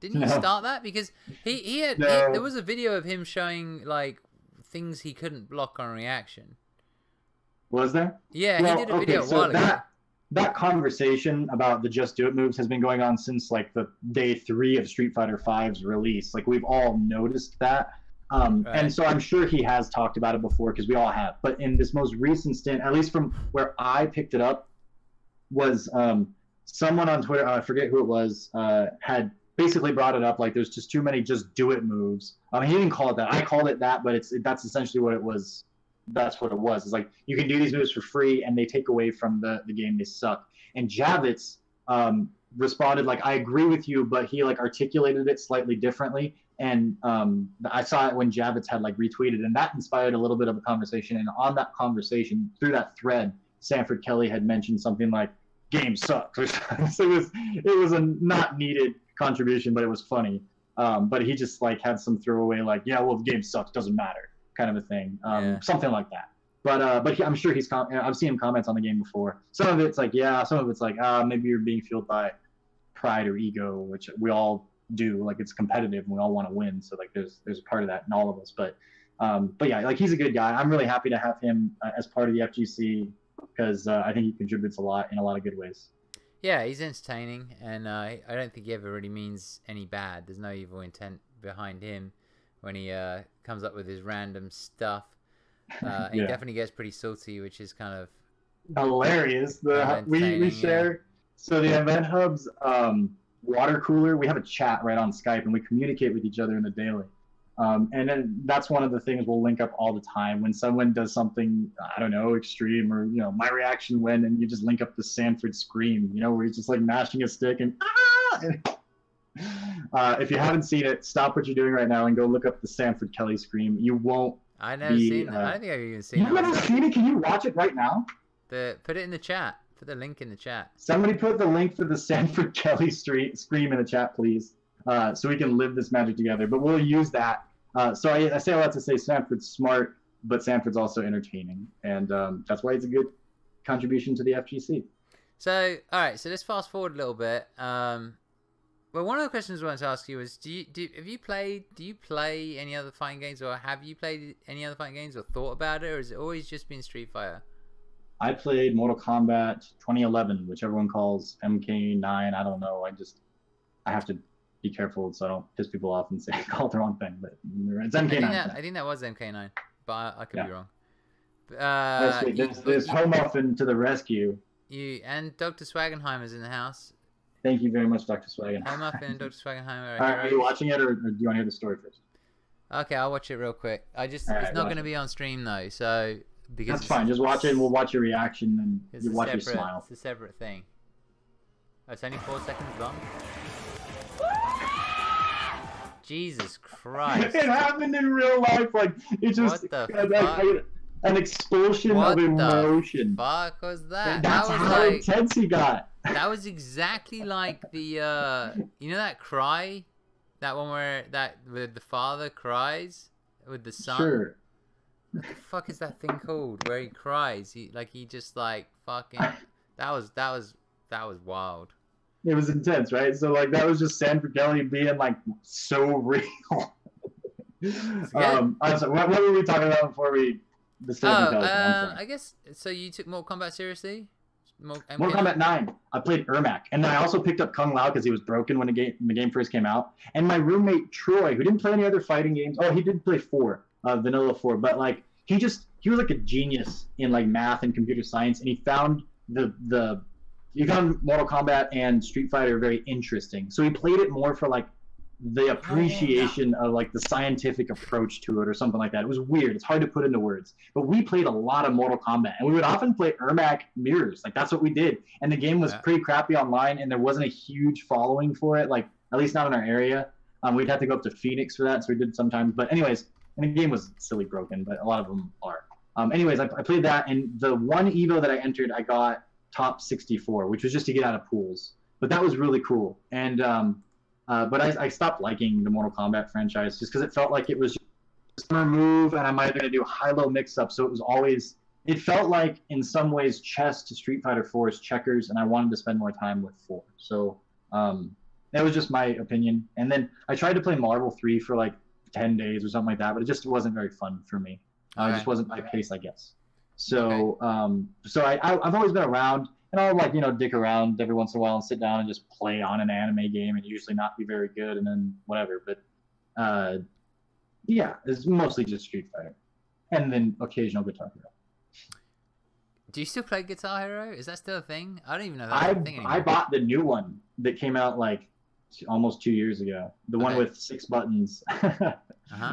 Didn't he start that? Because there was a video of him showing like things he couldn't block on reaction. Was there? Yeah, he did a video a while ago. That conversation about the Just Do It moves has been going on since like the day 3 of Street Fighter V's release. Like we've all noticed that. Right. And so I'm sure he has talked about it before because we all have. But in this most recent stint, at least from where I picked it up, was someone on Twitter, I forget who it was, had basically brought it up like there's just too many Just Do It moves. He didn't call it that. I called it that, but that's essentially what it was. That's what it was. It's like you can do these moves for free and they take away from the game. They suck. And Javits responded like, I agree with you, but he like articulated it slightly differently. And I saw it when Javits had like retweeted, and that inspired a little bit of a conversation. And on that conversation, through that thread, Sanford Kelly had mentioned something like game sucks. So it was a not needed contribution, but it was funny. But he just like had some throwaway like, yeah, well, the game sucks, doesn't matter, kind of a thing, something like that. But I'm sure I've seen him comments on the game before. Some of it's like, yeah, some of it's like, maybe you're being fueled by pride or ego, which we all do. Like it's competitive and we all want to win. So like there's a part of that in all of us. But yeah, like he's a good guy. I'm really happy to have him as part of the FGC because I think he contributes a lot in a lot of good ways. Yeah, he's entertaining, and I don't think he ever really means any bad. There's no evil intent behind him when he comes up with his random stuff. He definitely gets pretty salty, which is kind of hilarious. We share so the EventHubs water cooler. We have a chat right on Skype, and we communicate with each other in the daily. And then that's one of the things we'll link up all the time when someone does something, I don't know, extreme, or my reaction when, and you just link up the Sanford scream, where he's just like mashing a stick and if you haven't seen it, stop what you're doing right now and go look up the Sanford Kelly scream. You won't. I never seen that. I don't think I've even seen it. You've never seen it? Can you watch it right now? Put it in the chat. Put the link in the chat. Somebody put the link for the Sanford Kelly scream in the chat, please. So we can live this magic together. But we'll use that. So I say a lot to say Sanford's smart, but Sanford's also entertaining. And that's why it's a good contribution to the FGC. So, all right. So let's fast forward a little bit. Well, one of the questions I wanted to ask you was, do you play any other fighting games, or have you played any other fighting games, or thought about it, or has it always just been Street Fighter? I played Mortal Kombat 2011, which everyone calls MK9. I don't know. I have to be careful so I don't piss people off and say I called the wrong thing, but it's MK9. I think that was MK9. But I could be wrong. There's Home Muffin to the rescue. You and Dr. Swagenheimer's in the house. Thank you very much, Dr. Swagenheimer. Home Muffin and Dr. Swagenheimer. Are you watching it, or do you want to hear the story first? Okay, I'll watch it real quick. It's not going to be on stream though, so because that's fine. Just watch it, and we'll watch your reaction, and you watch your smile. It's a separate thing. Oh, it's only 4 seconds long. Jesus Christ! It happened in real life. Like it just an explosion of emotion. What the fuck was that? That's that was how intense he got. That was exactly like the that cry, that one where the father cries with the son. Sure. What the fuck is that thing called? Where he cries? He just like fucking. That was wild. It was intense, right? So like that was just Sanford Kelly being like so real. I'm sorry, what were we talking about before we? I guess so. You took Mortal Kombat seriously? Mortal Kombat 9. I played Ermac, and then I also picked up Kung Lao because he was broken when the game first came out. And my roommate Troy, who didn't play any other fighting games, he did play 4, Vanilla 4, but like he was like a genius in like math and computer science, and he found Mortal Kombat and Street Fighter very interesting. So he played it more for like the appreciation of like the scientific approach to it or something like that. It was weird. It's hard to put into words. But we played a lot of Mortal Kombat, and we would often play Ermac mirrors. Like that's what we did. And the game was pretty crappy online, and there wasn't a huge following for it, like at least not in our area. We'd have to go up to Phoenix for that, so we did sometimes. But anyways, And the game was silly broken, but a lot of them are. Anyways, I played that, and the one Evo that I entered, I got top 64, which was just to get out of pools. But that was really cool. And but I stopped liking the Mortal Kombat franchise just because it felt like it was just a move, and I'm either going to do a high-low mix-up. So it was always, it felt like in some ways chess to Street Fighter 4 is checkers, and I wanted to spend more time with 4. So that was just my opinion. And then I tried to play Marvel 3 for like 10 days or something like that, but it just wasn't very fun for me. It just wasn't my pace, I guess. So so I've always been around, and I'll like, you know, dick around every once in a while and sit down and just play on an anime game and usually not be very good and then whatever. But yeah, it's mostly just Street Fighter. And then occasional Guitar Hero. Do you still play Guitar Hero? Is that still a thing? I don't even know that's a thing anymore. I bought the new one that came out like almost 2 years ago. The one with 6 buttons.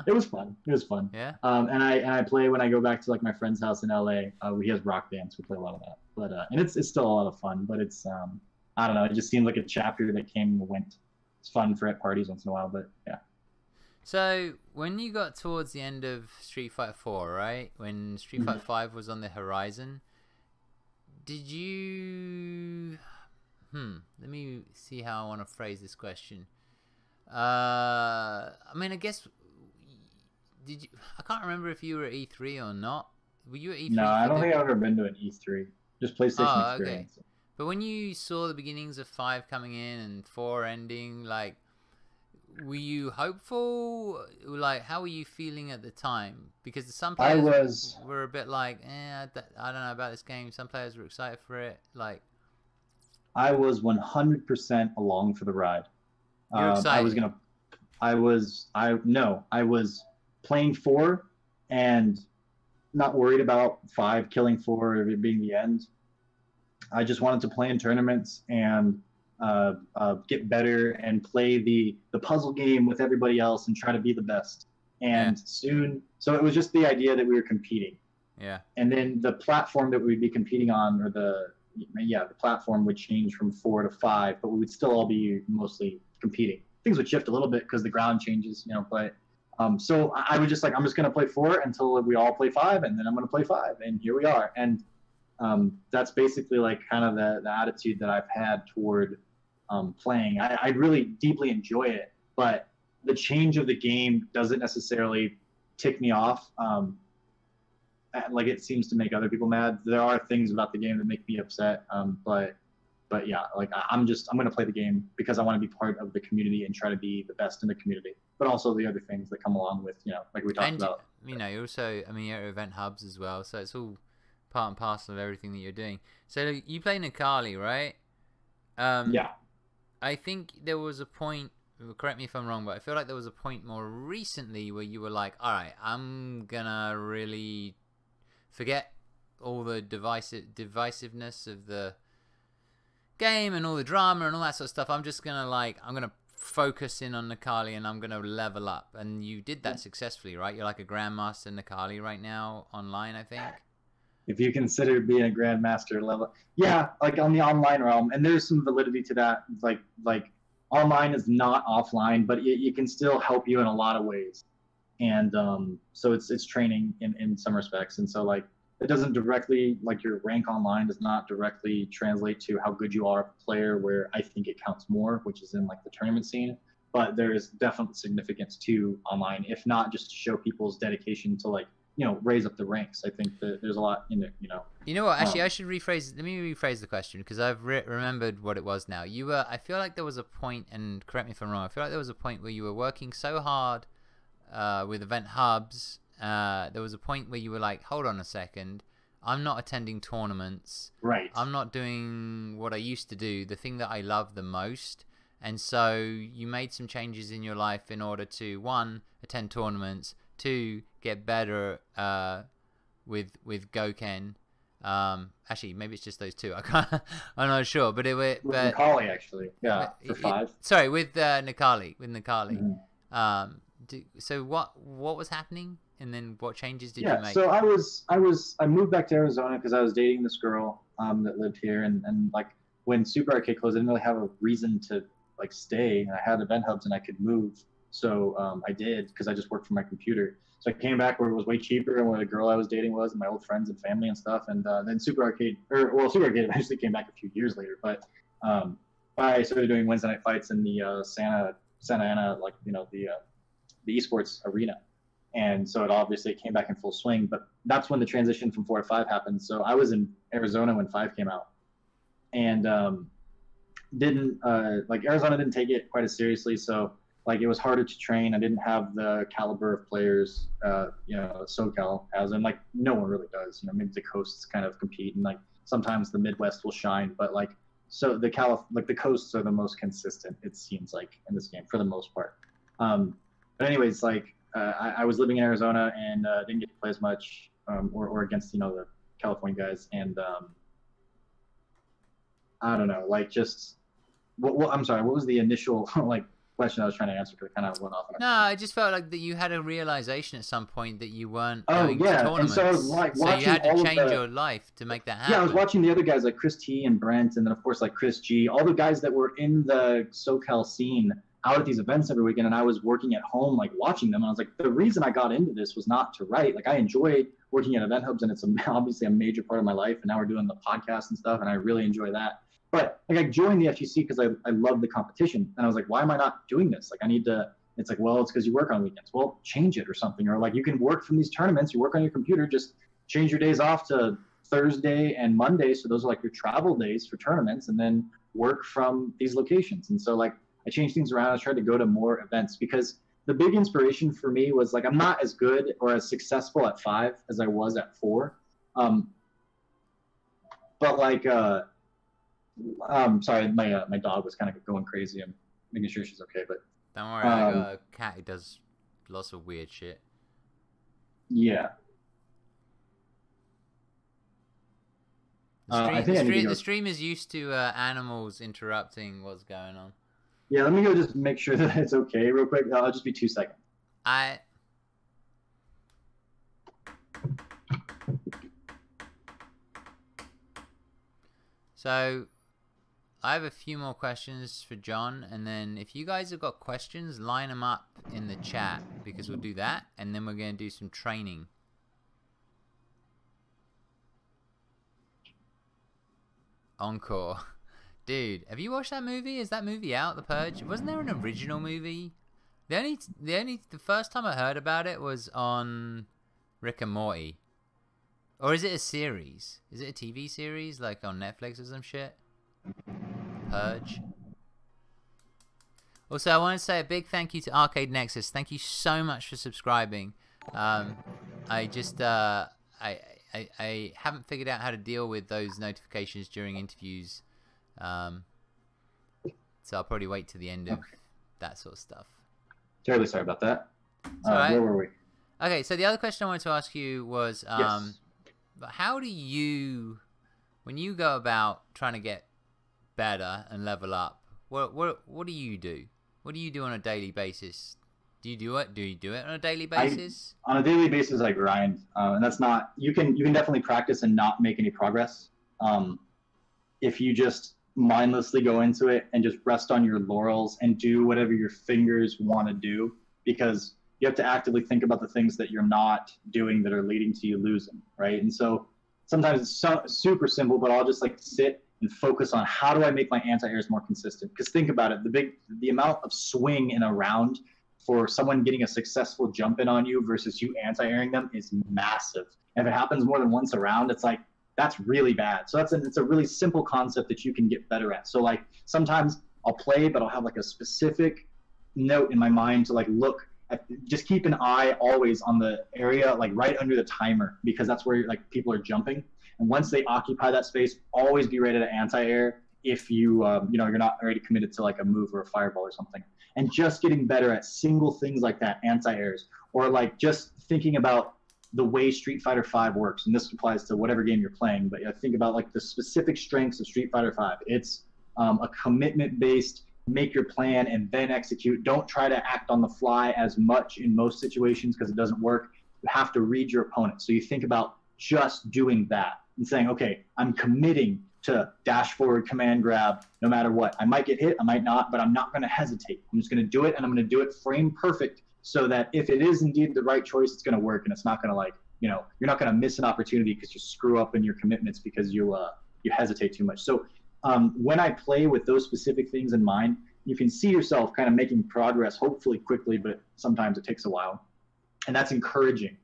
It was fun. It was fun. Yeah. And I play when I go back to like my friend's house in LA. He has Rock Band, so we play a lot of that. But and it's still a lot of fun. But it's I don't know. It just seemed like a chapter that came and went. It's fun for at parties once in a while. But yeah. So when you got towards the end of Street Fighter 4, right? When Street Fighter 5 was on the horizon, did you? Let me see how I want to phrase this question. I mean, I guess. Did you? I can't remember if you were at E3 or not. Were you at E3? No, I don't think I've ever been to an E3. Just PlayStation experience. Okay. But when you saw the beginnings of 5 coming in and 4 ending, like, were you hopeful? Like, how were you feeling at the time? Because some players were a bit like, I don't know about this game. Some players were excited for it. Like, I was 100% along for the ride. You're excited. I was playing 4 and not worried about 5 killing 4 or it being the end. I just wanted to play in tournaments and get better and play the puzzle game with everybody else and try to be the best. And soon, so it was just the idea that we were competing. Yeah. And then the platform that we'd be competing on, or the platform would change from 4 to 5, but we would still all be mostly competing. Things would shift a little bit because the ground changes, you know, but so I was just like, I'm just going to play 4 until we all play 5, and then I'm going to play 5, and here we are. And that's basically like kind of the attitude that I've had toward playing. I really deeply enjoy it, but the change of the game doesn't necessarily tick me off. Like it seems to make other people mad. There are things about the game that make me upset, but yeah, like I'm going to play the game because I want to be part of the community and try to be the best in the community. But also the other things that come along with, you know, like we talked about. You know, you also, I mean, you're at EventHubs as well, so it's all part and parcel of everything that you're doing. So you play Nikali, right? Yeah. I think there was a point, correct me if I'm wrong, but I feel like there was a point more recently where you were like, all right, I'm going to really forget all the divisiveness of the game and all the drama and all that sort of stuff. I'm just going to I'm going to focus in on Nikali and I'm going to level up. And you did that successfully, right? You're like a Grandmaster Nikali right now online, I think. If you consider being a Grandmaster level. Yeah, like on the online realm. And there's some validity to that. Like online is not offline, but it can still help you in a lot of ways. And so it's training in some respects. And so like it doesn't directly, like your rank online does not directly translate to how good you are a player, where I think it counts more, which is in like the tournament scene. But there is definite significance to online, if not just to show people's dedication to like, you know, raise up the ranks. I think that there's a lot in it, you know. You know what? Actually, I should rephrase. Let me rephrase the question because I've remembered what it was now. You were. I feel like there was a point, and correct me if I'm wrong. I feel like there was a point where you were working so hard with EventHubs. There was a point where you were like, hold on a second. I'm not attending tournaments. Right. I'm not doing what I used to do, the thing that I love the most. And so you made some changes in your life in order to, 1, attend tournaments, 2, get better with Gouken. Actually, maybe it's just those 2. I'm not sure, but with Nikali, actually, yeah, for 5. Sorry, with Nikali. Mm-hmm. So what was happening, and then what changes did you make? So I moved back to Arizona because I was dating this girl that lived here, and like when Super Arcade closed, I didn't really have a reason to like stay, and I had EventHubs and I could move. So I did, because I just worked from my computer. So I came back where it was way cheaper and where the girl I was dating was, and my old friends and family and stuff. And then Super Arcade eventually came back a few years later. But I started doing Wednesday night fights in the Santa Ana, like, you know, the esports arena. And so it obviously came back in full swing. But that's when the transition from 4 to 5 happened. So I was in Arizona when 5 came out, and Arizona didn't take it quite as seriously. So like, it was harder to train. I didn't have the caliber of players, you know, SoCal has, and like no one really does. You know, maybe the coasts kind of compete, and like sometimes the Midwest will shine, but like, so the coasts are the most consistent, it seems like, in this game for the most part. But anyways, like I was living in Arizona and didn't get to play as much, or against, you know, the California guys, and I don't know, like, just I'm sorry, what was the initial like question I was trying to answer, because it kind of went off. No, I just felt like that you had a realization at some point that you weren't Oh, going to yeah, and tournaments. so I was like So you watching had to all of change the- your life to make that happen. Yeah, I was watching the other guys like Chris T and Brent, and then of course like Chris G, all the guys that were in the SoCal scene out at these events every weekend, and I was working at home like watching them, and I was like, the reason I got into this was not to write. Like, I enjoy working at EventHubs, and it's obviously a major part of my life, and now we're doing the podcast and stuff, and I really enjoy that. But like, I joined the FGC because I love the competition, and I was like, why am I not doing this? Like, I need to. It's like, well, it's because you work on weekends. Well, change it or something. Or like, you can work from these tournaments, you work on your computer, just change your days off to Thursday and Monday. So those are like your travel days for tournaments, and then work from these locations. And so like, I changed things around. I tried to go to more events, because the big inspiration for me was like, I'm not as good or as successful at 5 as I was at 4. But like, sorry, my dog was kind of going crazy. I'm making sure she's okay, but Don't worry, I got a cat who does lots of weird shit. yeah. The stream is used to animals interrupting what's going on. Yeah, let me go just make sure that it's okay real quick. I'll just be 2 seconds. So, I have a few more questions for John, and then if you guys have got questions, line them up in the chat, because we'll do that, and then we're going to do some training. Encore. Dude, have you watched that movie? Is that movie out, The Purge? Wasn't there an original movie? The first time I heard about it was on Rick and Morty. Or is it a series? Is it a TV series, like on Netflix or some shit? Purge. Also, I want to say a big thank you to Arcade Nexus. Thank you so much for subscribing. I just I haven't figured out how to deal with those notifications during interviews, so I'll probably wait to the end of that sort of stuff. Terribly sorry about that. Right. Where were we? Okay, so the other question I wanted to ask you was, Yes. how do you, when you go about trying to get better and level up, what do you do? What do you do on a daily basis? Do you do it on a daily basis? On a daily basis, I grind, and that's not. You can definitely practice and not make any progress. If you just mindlessly go into it and just rest on your laurels and do whatever your fingers want to do, because you have to actively think about the things that you're not doing that are leading to you losing, right? And so sometimes it's super simple, but I'll just like sit and focus on how do I make my anti-airs more consistent? Because think about it, the amount of swing in a round for someone getting a successful jump in on you versus you anti-airing them is massive. And if it happens more than once a round, it's like, that's really bad. So it's a really simple concept that you can get better at. So like, sometimes I'll play, but I'll have like a specific note in my mind to like look at, just keep an eye always on the area, like right under the timer, because that's where like people are jumping. And once they occupy that space, always be ready to anti-air if you, you're not already committed to like a move or a fireball or something. And just getting better at single things like that, anti-airs, or like just thinking about the way Street Fighter V works. And this applies to whatever game you're playing, but think about like the specific strengths of Street Fighter V. It's a commitment-based, make your plan and then execute. Don't try to act on the fly as much in most situations because it doesn't work. You have to read your opponent. So you think about just doing that and saying, okay, I'm committing to dash forward, command grab, no matter what. I might get hit, I might not, but I'm not going to hesitate. I'm just going to do it, and I'm going to do it frame perfect so that if it is indeed the right choice, it's going to work, and it's not going to like, you know, you're not going to miss an opportunity because you screw up in your commitments because you hesitate too much. So when I play with those specific things in mind, you can see yourself kind of making progress, hopefully quickly, but sometimes it takes a while. And that's encouraging.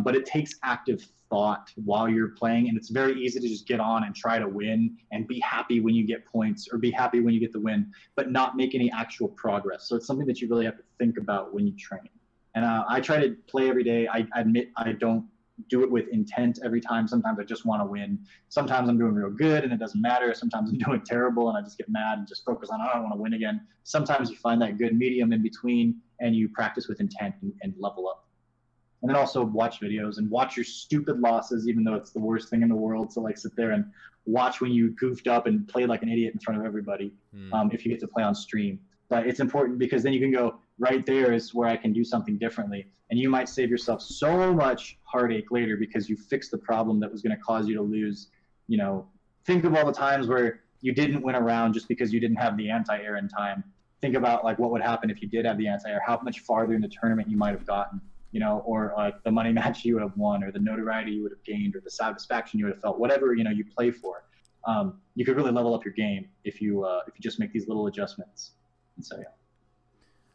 But it takes active thought while you're playing, and it's very easy to just get on and try to win and be happy when you get points or be happy when you get the win, but not make any actual progress. So it's something that you really have to think about when you train. And I try to play every day. I admit I don't do it with intent every time. Sometimes I just want to win. Sometimes I'm doing real good and it doesn't matter. Sometimes I'm doing terrible and I just get mad and just focus on, I don't want to win again. Sometimes you find that good medium in between and you practice with intent and level up. And then also watch videos and watch your stupid losses, even though it's the worst thing in the world to like sit there and watch when you goofed up and played like an idiot in front of everybody, if you get to play on stream. But it's important because then you can go, right there is where I can do something differently. And you might save yourself so much heartache later because you fixed the problem that was going to cause you to lose. You know, think of all the times where you didn't win a round just because you didn't have the anti-air in time. Think about like what would happen if you did have the anti-air, how much farther in the tournament you might have gotten. You know, or like the money match you would have won, or the notoriety you would have gained, or the satisfaction you would have felt, whatever, you know, you play for. You could really level up your game if you just make these little adjustments. And so, yeah.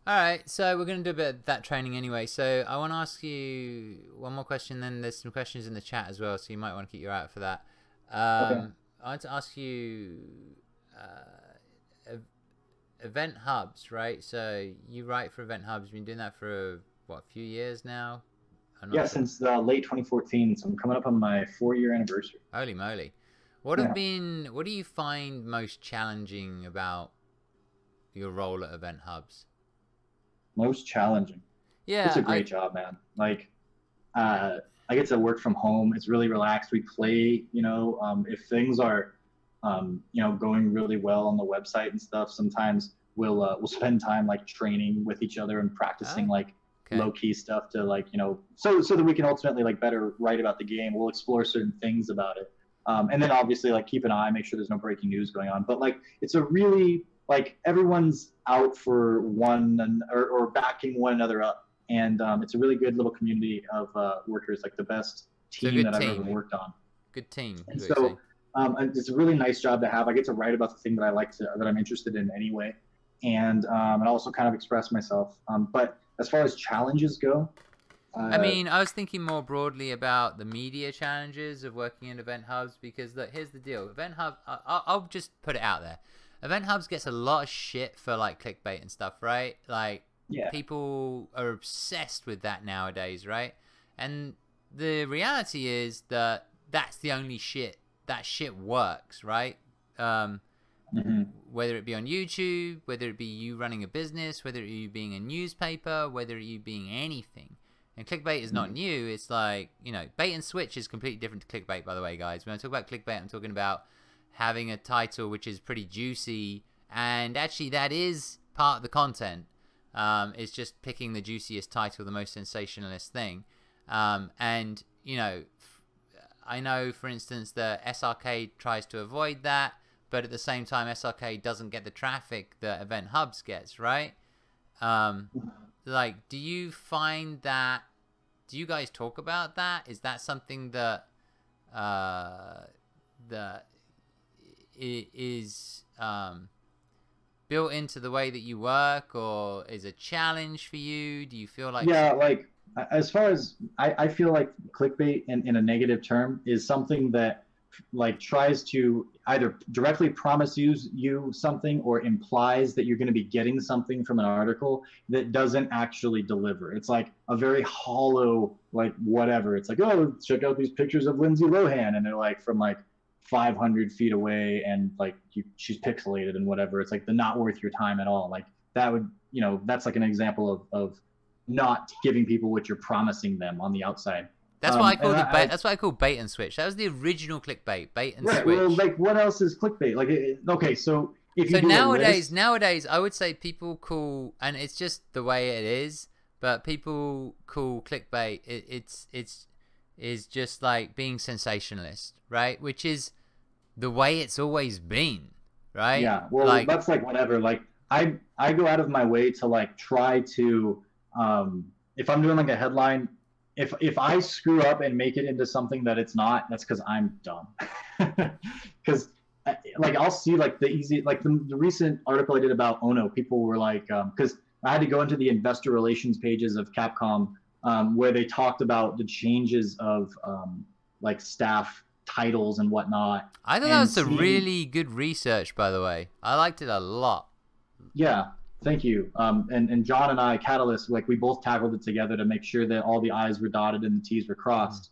All right, so we're going to do a bit of that training anyway. So I want to ask you one more question, then there's some questions in the chat as well, so you might want to keep your eye out for that. Okay. I want to ask you EventHubs, right? So you write for EventHubs. You've been doing that for a few years now? Yeah, since late 2014. So I'm coming up on my 4-year anniversary. Holy moly! What do you find most challenging about your role at EventHubs? Most challenging? Yeah, it's a great job, man. Like, I get to work from home. It's really relaxed. We play, you know, if things are, you know, going really well on the website and stuff. Sometimes we'll spend time like training with each other and practicing low-key stuff to like, you know, so that we can ultimately like better write about the game. We'll explore certain things about it, and then obviously like keep an eye, make sure there's no breaking news going on. But like it's a really like everyone's out for one or backing one another up, and it's a really good little community of workers, like the best team that I've ever worked on. Good team. And so it's a really nice job to have. I get to write about the thing that that I'm interested in anyway, and also kind of express myself. But as far as challenges go, I mean, I was thinking more broadly about the media challenges of working in EventHubs, because look, here's the deal. EventHubs, I'll just put it out there. EventHubs gets a lot of shit for like clickbait and stuff, right? Like, people are obsessed with that nowadays, right? And the reality is that that's the only shit. That shit works, right? Whether it be on YouTube, whether it be you running a business, whether it be you being a newspaper, whether it you being anything. And clickbait is not new. It's like, you know, bait and switch is completely different to clickbait, by the way, guys. When I talk about clickbait, I'm talking about having a title which is pretty juicy, and actually that is part of the content. It's just picking the juiciest title, the most sensationalist thing. And, you know, I know, for instance, that SRK tries to avoid that, but at the same time, SRK doesn't get the traffic that EventHubs gets, right? Like, do you find that? Do you guys talk about that? Is that something that that is built into the way that you work, or is a challenge for you? Do you feel like like as far as I feel like clickbait in a negative term is something that like tries to either directly promise you something or implies that you're going to be getting something from an article that doesn't actually deliver. It's like a very hollow, like whatever. It's like, oh, check out these pictures of Lindsay Lohan, and they're like from like 500 feet away, and like she's pixelated and whatever. It's like the not worth your time at all. Like that would, you know, that's like an example of not giving people what you're promising them on the outside. That's why I call that's why I call bait and switch. That was the original clickbait, bait and switch. Well, like what else is clickbait? Like, okay, so if you nowadays, I would say people call, and it's just the way it is, but people call clickbait. It's just like being sensationalist, right? Which is the way it's always been, right? Yeah, well, Like, that's like whatever. Like I go out of my way to like try to if I'm doing like a headline, if I screw up and make it into something that it's not, that's because I'm dumb. Because like I'll see like the easy like the recent article I did about Ono, people were like because I had to go into the investor relations pages of Capcom where they talked about the changes of like staff titles and whatnot. I thought that was a really good research, by the way. I liked it a lot. Yeah, thank you. And John and I, Catalyst, like we both tackled it together to make sure that all the I's were dotted and the T's were crossed.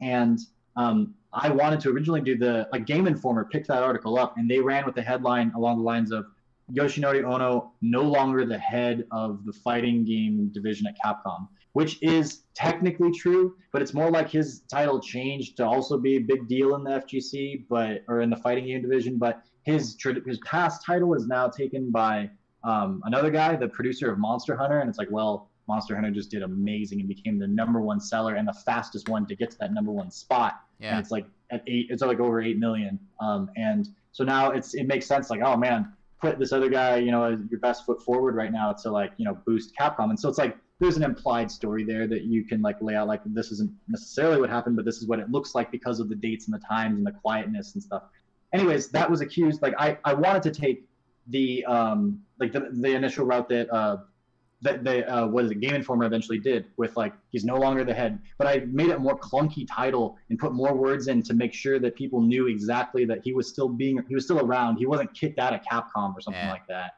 And I wanted to originally do the like Game Informer picked that article up, and they ran with the headline along the lines of Yoshinori Ono no longer the head of the fighting game division at Capcom, which is technically true, but it's more like his title changed to also be a big deal in the FGC, or in the fighting game division. But his past title is now taken by another guy, the producer of Monster Hunter, and it's like, well, Monster Hunter just did amazing and became the #1 seller and the fastest one to get to that #1 spot. Yeah. And it's like it's like over 8 million. And so now it makes sense. Like, oh man, put this other guy, as your best foot forward right now to like, boost Capcom. And so it's like there's an implied story there that you can like lay out. Like this isn't necessarily what happened, but this is what it looks like because of the dates and the times and the quietness and stuff. Anyways, that was accused. Like I wanted to take the the initial route that Game Informer eventually did with like he's no longer the head, but I made it a more clunky title and put more words in to make sure that people knew exactly that he was still around. He wasn't kicked out of Capcom or something like that.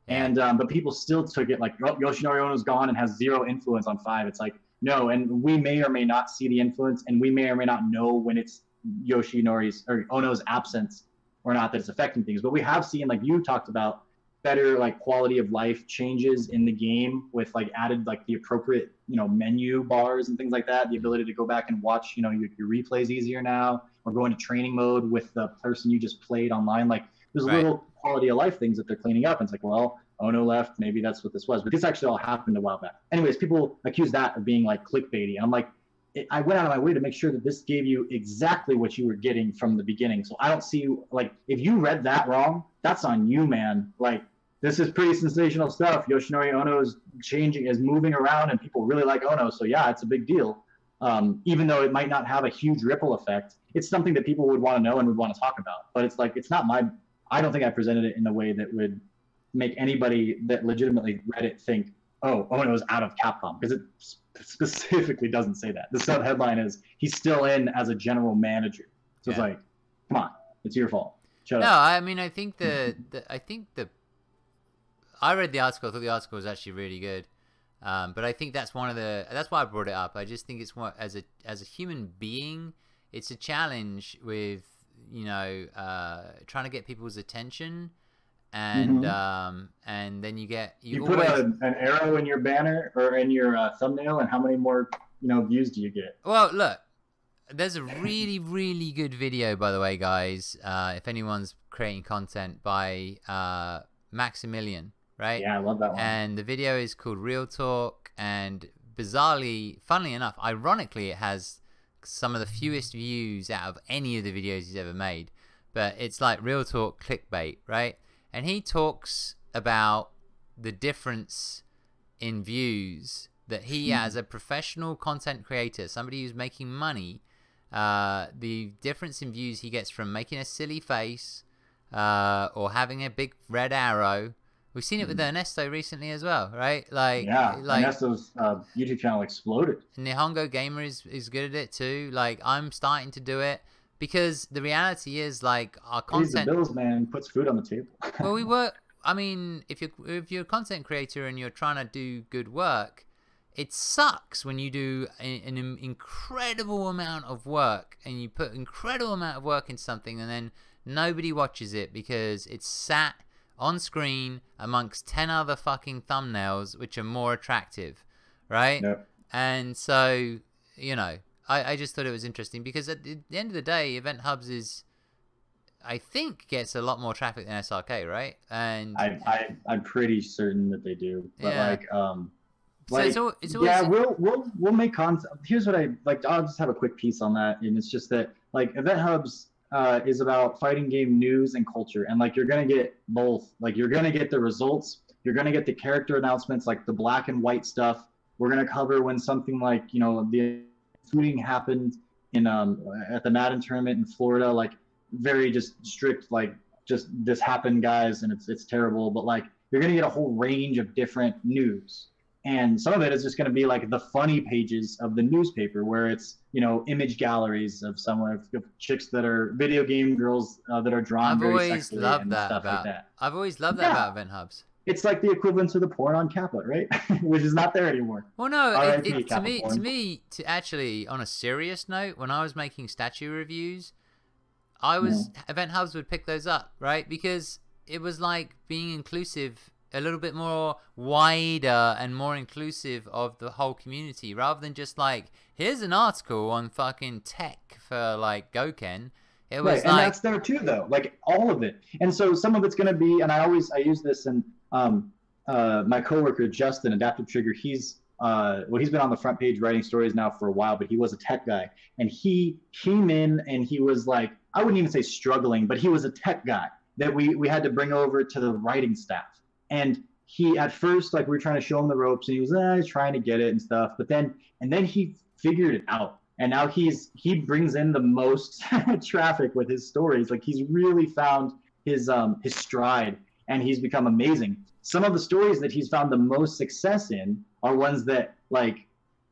And but people still took it like, oh, Yoshinori Ono's gone and has zero influence on 5. It's like, no, and we may or may not see the influence, and we may or may not know when it's Yoshinori's or Ono's absence or not that it's affecting things. But we have seen, like you talked about, better like quality of life changes in the game with like added like the appropriate menu bars and things like that, the ability to go back and watch your replays easier now, or go into training mode with the person you just played online. Like there's little quality of life things that they're cleaning up, and it's like, well, Ono left, maybe that's what this was, but this actually all happened a while back. Anyways, people accuse that of being like clickbaity, and I'm like, I went out of my way to make sure that this gave you exactly what you were getting from the beginning. So I don't see, like, if you read that wrong, that's on you, man. Like, this is pretty sensational stuff. Yoshinori Ono is moving around, and people really like Ono. So yeah, it's a big deal. Even though it might not have a huge ripple effect, it's something that people would want to know and would want to talk about. But it's like, it's not I don't think I presented it in a way that would make anybody that legitimately read it think, oh, Ono's out of Capcom, because it specifically doesn't say that. The sub headline is he's still in as a general manager. So it's like, come on, it's your fault. Shut up. No, I mean, I think I read the article. I thought the article was actually really good, but I think that's why I brought it up. I just think it's more as a human being, it's a challenge with trying to get people's attention, and and then you put an arrow in your banner or in your thumbnail, and how many more views do you get? Well, look, there's a really really good video, by the way, guys. If anyone's creating content, by Maximilian. Right? Yeah, I love that one. And the video is called Real Talk, and bizarrely, funnily enough, ironically, it has some of the fewest views out of any of the videos he's ever made. But it's like Real Talk clickbait, right? And he talks about the difference in views that he, as a professional content creator, somebody who's making money, the difference in views he gets from making a silly face or having a big red arrow. We've seen it with Ernesto recently as well, right? Ernesto's YouTube channel exploded. Nihongo Gamer is good at it too. Like, I'm starting to do it because the reality is, like, our content. Pays the bills, man. Puts food on the table. Well, I mean, if you're a content creator and you're trying to do good work, it sucks when you do an incredible amount of work and you put incredible amount of work in something and then nobody watches it because it's sat on screen amongst 10 other fucking thumbnails which are more attractive, right? Yep. And so, I just thought it was interesting because at the end of the day, EventHubs is, I think, gets a lot more traffic than SRK, right? And I'm pretty certain that they do, but we'll make content. Here's what I'll just have a quick piece on that, and it's just that like EventHubs, is about fighting game news and culture, and like you're gonna get both. Like you're gonna get the results, you're gonna get the character announcements, like the black and white stuff. We're gonna cover when something like the shooting happened in at the Madden tournament in Florida, like very just strict, like just this happened, guys, and it's terrible. But like you're gonna get a whole range of different news. And some of it is just going to be like the funny pages of the newspaper where it's, image galleries of someone, of chicks that are video game girls that are drawn very sexually and stuff like that. I've always loved that about EventHubs. It's like the equivalent to the porn on Kappa, right? Which is not there anymore. Well, no, to me, actually, on a serious note, when I was making statue reviews, EventHubs would pick those up, right? Because it was like being inclusive, a little bit more wider and more inclusive of the whole community, rather than just like, here's an article on fucking tech for like Gouken. It was right, and that's there too, though, like all of it. And so some of it's going to be, and I use this, and my coworker Justin, Adaptive Trigger, he's been on the front page writing stories now for a while, but he was a tech guy, and he came in and he was like, I wouldn't even say struggling, but he was a tech guy that we had to bring over to the writing staff. And he, at first, like, we were trying to show him the ropes, and he was he's trying to get it and stuff. But then he figured it out, and now he brings in the most traffic with his stories. Like, he's really found his stride, and he's become amazing. Some of the stories that he's found the most success in are ones that, like,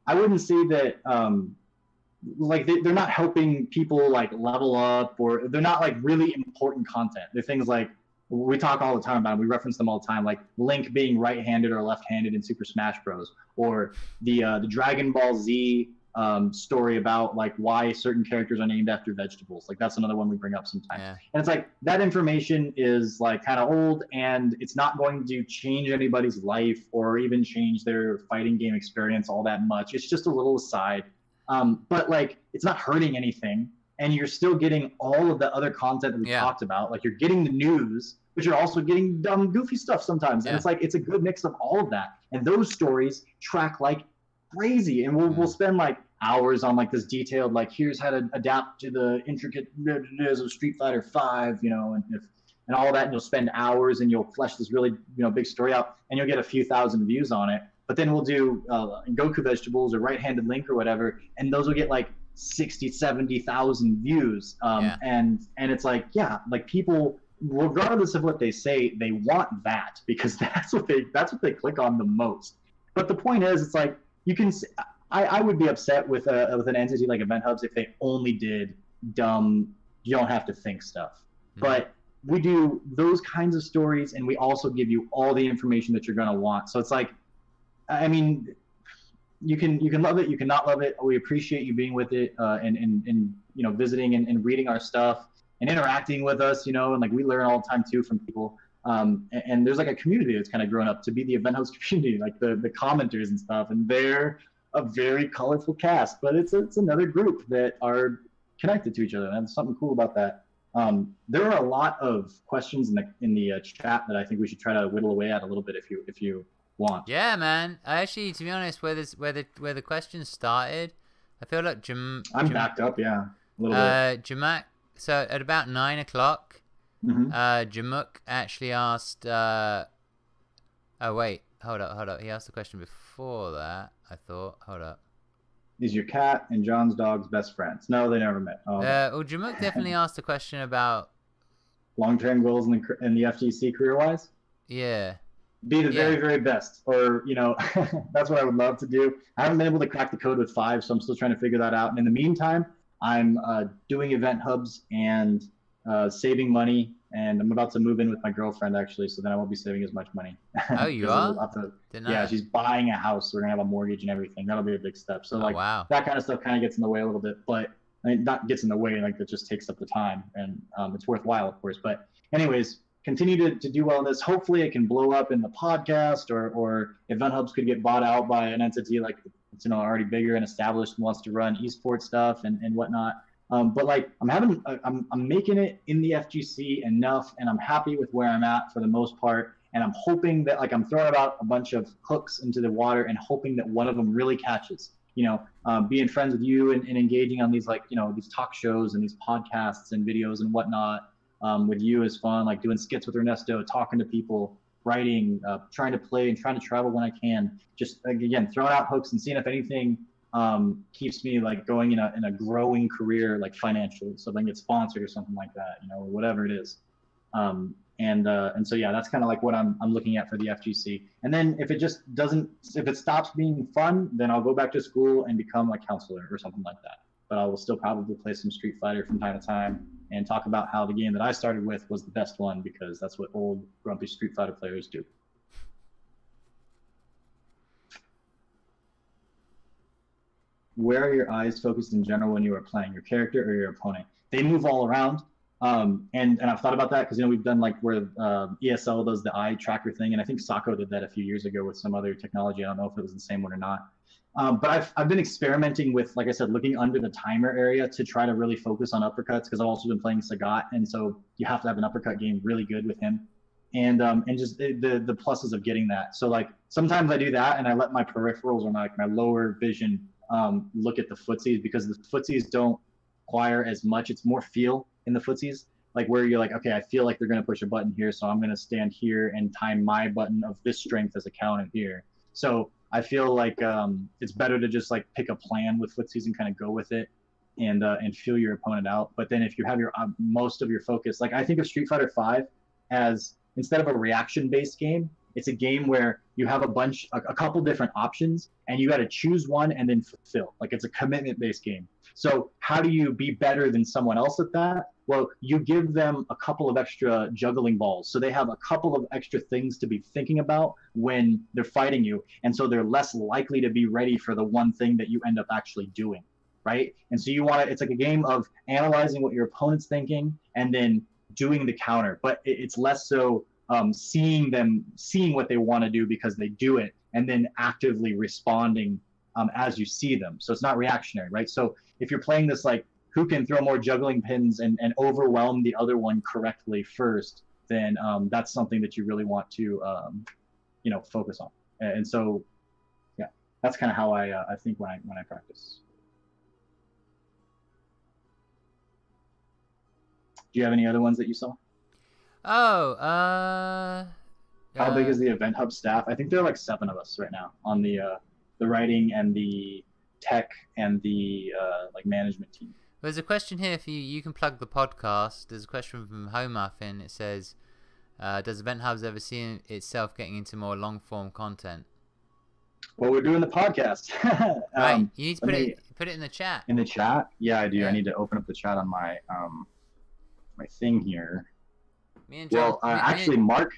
I wouldn't say that like they're not helping people like level up, or they're not like really important content. They're things like, we talk all the time about them. We reference them all the time, like Link being right-handed or left-handed in Super Smash Bros. Or the Dragon Ball Z story about like why certain characters are named after vegetables. Like that's another one we bring up sometimes. Yeah. And it's like that information is like kind of old, and it's not going to change anybody's life or even change their fighting game experience all that much. It's just a little aside. But like it's not hurting anything. And you're still getting all of the other content that we talked about. Like you're getting the news, but you're also getting dumb, goofy stuff sometimes. And it's like, it's a good mix of all of that. And those stories track like crazy. And we'll spend like hours on like this detailed, like here's how to adapt to the intricate of Street Fighter 5, and all that. And you'll spend hours and you'll flesh this really, big story out, and you'll get a few thousand views on it. But then we'll do Goku vegetables or right-handed Link or whatever. And those will get like 60, 70,000 views. And it's like, like people, regardless of what they say, they want that because that's what they click on the most. But the point is, it's like, you can, I would be upset with an entity like EventHubs if they only did dumb, you don't have to think stuff. Mm-hmm. But we do those kinds of stories, and we also give you all the information that you're going to want. So it's like, I mean, you can love it, you can not love it. We appreciate you being with it, and visiting and reading our stuff and interacting with us, and like we learn all the time too from people. And there's like a community that's kind of grown up to be the EventHubs community, like the commenters and stuff, and they're a very colorful cast, but it's another group that are connected to each other, and there's something cool about that. There are a lot of questions in the chat that I think we should try to whittle away at a little bit if you want. Yeah, man. Actually, to be honest, where the questions started, I feel like I'm backed up, a little bit. Jamak, so at about 9 o'clock, Jamuk actually asked. Oh wait, hold up. He asked the question before that, I thought. Hold up. Is your cat and John's dog's best friends? No, they never met. Oh. Well, Jamuk definitely asked a question about long-term goals in the FGC career-wise. Yeah. Be the very, very best, or that's what I would love to do. I haven't been able to crack the code with 5, so I'm still trying to figure that out. And in the meantime, I'm doing EventHubs and saving money, and I'm about to move in with my girlfriend actually, so then I won't be saving as much money. Oh, you are? She's buying a house, so we're gonna have a mortgage and everything. That'll be a big step. So that kind of stuff kind of gets in the way a little bit, but I mean, not gets in the way, like that just takes up the time, and it's worthwhile, of course. But anyways. Continue to do well in this. Hopefully it can blow up in the podcast, or EventHubs could get bought out by an entity like it's already bigger and established and wants to run esports stuff and whatnot. But like I'm making it in the FGC enough, and I'm happy with where I'm at for the most part. And I'm hoping that like I'm throwing about a bunch of hooks into the water and hoping that one of them really catches. being friends with you and engaging on these, like, these talk shows and these podcasts and videos and whatnot, with you is fun. Like doing skits with Ernesto, talking to people, writing, trying to play and trying to travel when I can. Just again, throwing out hooks and seeing if anything keeps me like going in a growing career, like financially, so if I can get sponsored or something like that, or whatever it is. And so yeah, that's kind of like what I'm looking at for the FGC. And then if it stops being fun, then I'll go back to school and become a counselor or something like that. But I will still probably play some Street Fighter from time to time and talk about how the game that I started with was the best one, because that's what old grumpy Street Fighter players do. Where are your eyes focused in general when you are playing, your character or your opponent? They move all around. And I've thought about that because, we've done like where ESL does the eye tracker thing. And I think Sako did that a few years ago with some other technology. I don't know if it was the same one or not. But I've been experimenting with, like I said, looking under the timer area to try to really focus on uppercuts, because I've also been playing Sagat. And so you have to have an uppercut game really good with him. And just the pluses of getting that. So like sometimes I do that and I let my peripherals or my lower vision look at the footsies, because the footsies don't require as much. It's more feel in the footsies, like where you're like, okay, I feel like they're going to push a button here, so I'm going to stand here and time my button of this strength as a counter here. So I feel like it's better to just like pick a plan with footsies and kind of go with it and feel your opponent out. But then if you have your most of your focus, like I think of Street Fighter V as, instead of a reaction-based game, it's a game where you have a couple different options, and you got to choose one and then fulfill. Like it's a commitment-based game. So how do you be better than someone else at that? Well, you give them a couple of extra juggling balls, so they have a couple of extra things to be thinking about when they're fighting you, and so they're less likely to be ready for the one thing that you end up actually doing, right? And so it's like a game of analyzing what your opponent's thinking and then doing the counter, but it's less so seeing what they want to do because they do it, and then actively responding as you see them. So it's not reactionary, right? So if you're playing this, like, who can throw more juggling pins and overwhelm the other one correctly first, then that's something that you really want to focus on. And so yeah, that's kind of how I think when I practice. Do you have any other ones that you saw? How big is the EventHub staff? I think there are like 7 of us right now on the writing and the tech and the like management team. There's a question here for you. You can plug the podcast. There's a question from Homuffin. It says, does EventHubs ever see itself getting into more long-form content? Well, we're doing the podcast. Right. You need to put it in the chat. In the chat? Yeah, I do. Yeah. I need to open up the chat on my my thing here. Me and John, actually, Mark,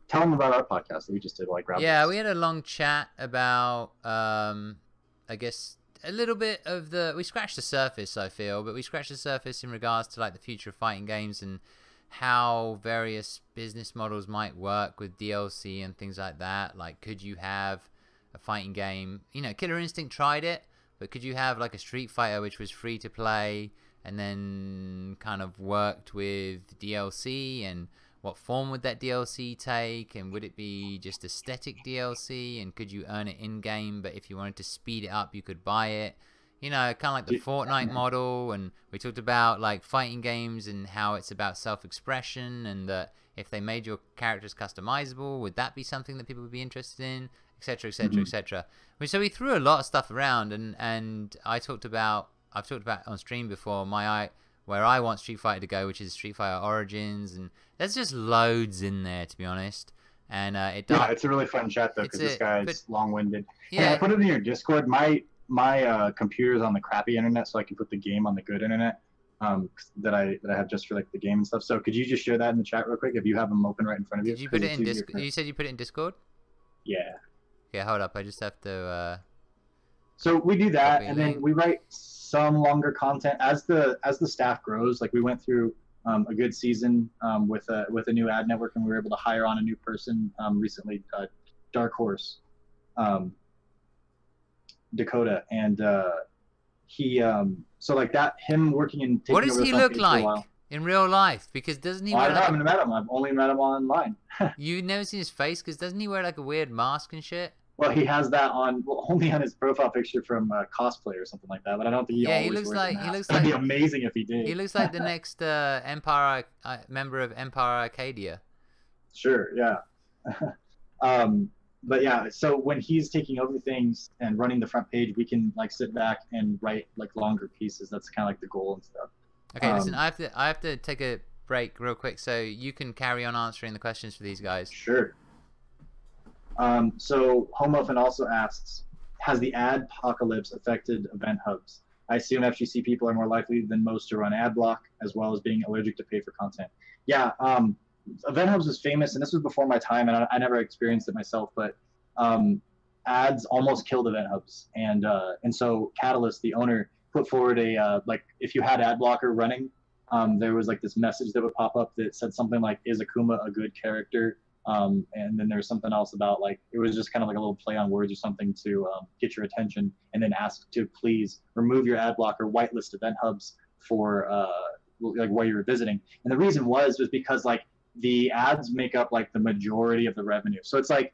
tell them about our podcast that we just did. Like, yeah, we had a long chat about, I guess, a little bit of we scratched the surface, I feel, but we scratched the surface in regards to like the future of fighting games and how various business models might work with DLC and things like that. Like, could you have a fighting game? Killer Instinct tried it, but could you have like a Street Fighter which was free to play and then kind of worked with DLC, and what form would that DLC take, and would it be just aesthetic DLC, and could you earn it in game, but if you wanted to speed it up you could buy it, kind of like the Fortnite model. And we talked about like fighting games and how it's about self-expression, and that if they made your characters customizable, would that be something that people would be interested in, etc, etc, etc. So we threw a lot of stuff around, and I've talked about on stream before where I want Street Fighter to go, which is Street Fighter Origins, and there's just loads in there, to be honest. And it's a really fun chat though, because this guy's long-winded. Yeah, hey, I put it in your Discord. My computer's on the crappy internet, so I can put the game on the good internet that I have just for like the game and stuff. So could you just share that in the chat real quick if you have them open right in front of you? Did you put it in Discord? You said you put it in Discord? Yeah. Okay, hold up. I just have to. So we do that, and then we write some longer content as the staff grows. Like we went through a good season with a new ad network, and we were able to hire on a new person recently, Dark Horse, Dakota, and he so like that him working in. What does he look like in real life? Because doesn't he? I haven't met him. I've only met him online. You've never seen his face, because doesn't he wear like a weird mask and shit? Well, he has that on only on his profile picture from cosplay or something like that. But I don't think he Yeah, he always looks wears like a mask. he looks That'd like be amazing if he did. he looks like the next Empire member of Empire Arcadia. Sure, yeah. But yeah, so when he's taking over things and running the front page, we can like sit back and write like longer pieces. That's kind of like the goal and stuff. Okay, listen, I have to take a break real quick, so you can carry on answering the questions for these guys. Sure. So Homofen also asks, has the ad apocalypse affected EventHubs? I assume FGC people are more likely than most to run ad block, as well as being allergic to pay for content. Yeah, EventHubs was famous, and this was before my time, and I never experienced it myself, but ads almost killed EventHubs, and so Catalyst, the owner, put forward a like if you had ad blocker running, there was like this message that would pop up that said something like, "Is Akuma a good character?" And then there's something else about like it was just kind of like a little play on words or something to get your attention, and then ask to please remove your ad blocker, whitelist EventHubs for like while you were visiting. And the reason was because like the ads make up like the majority of the revenue. So it's like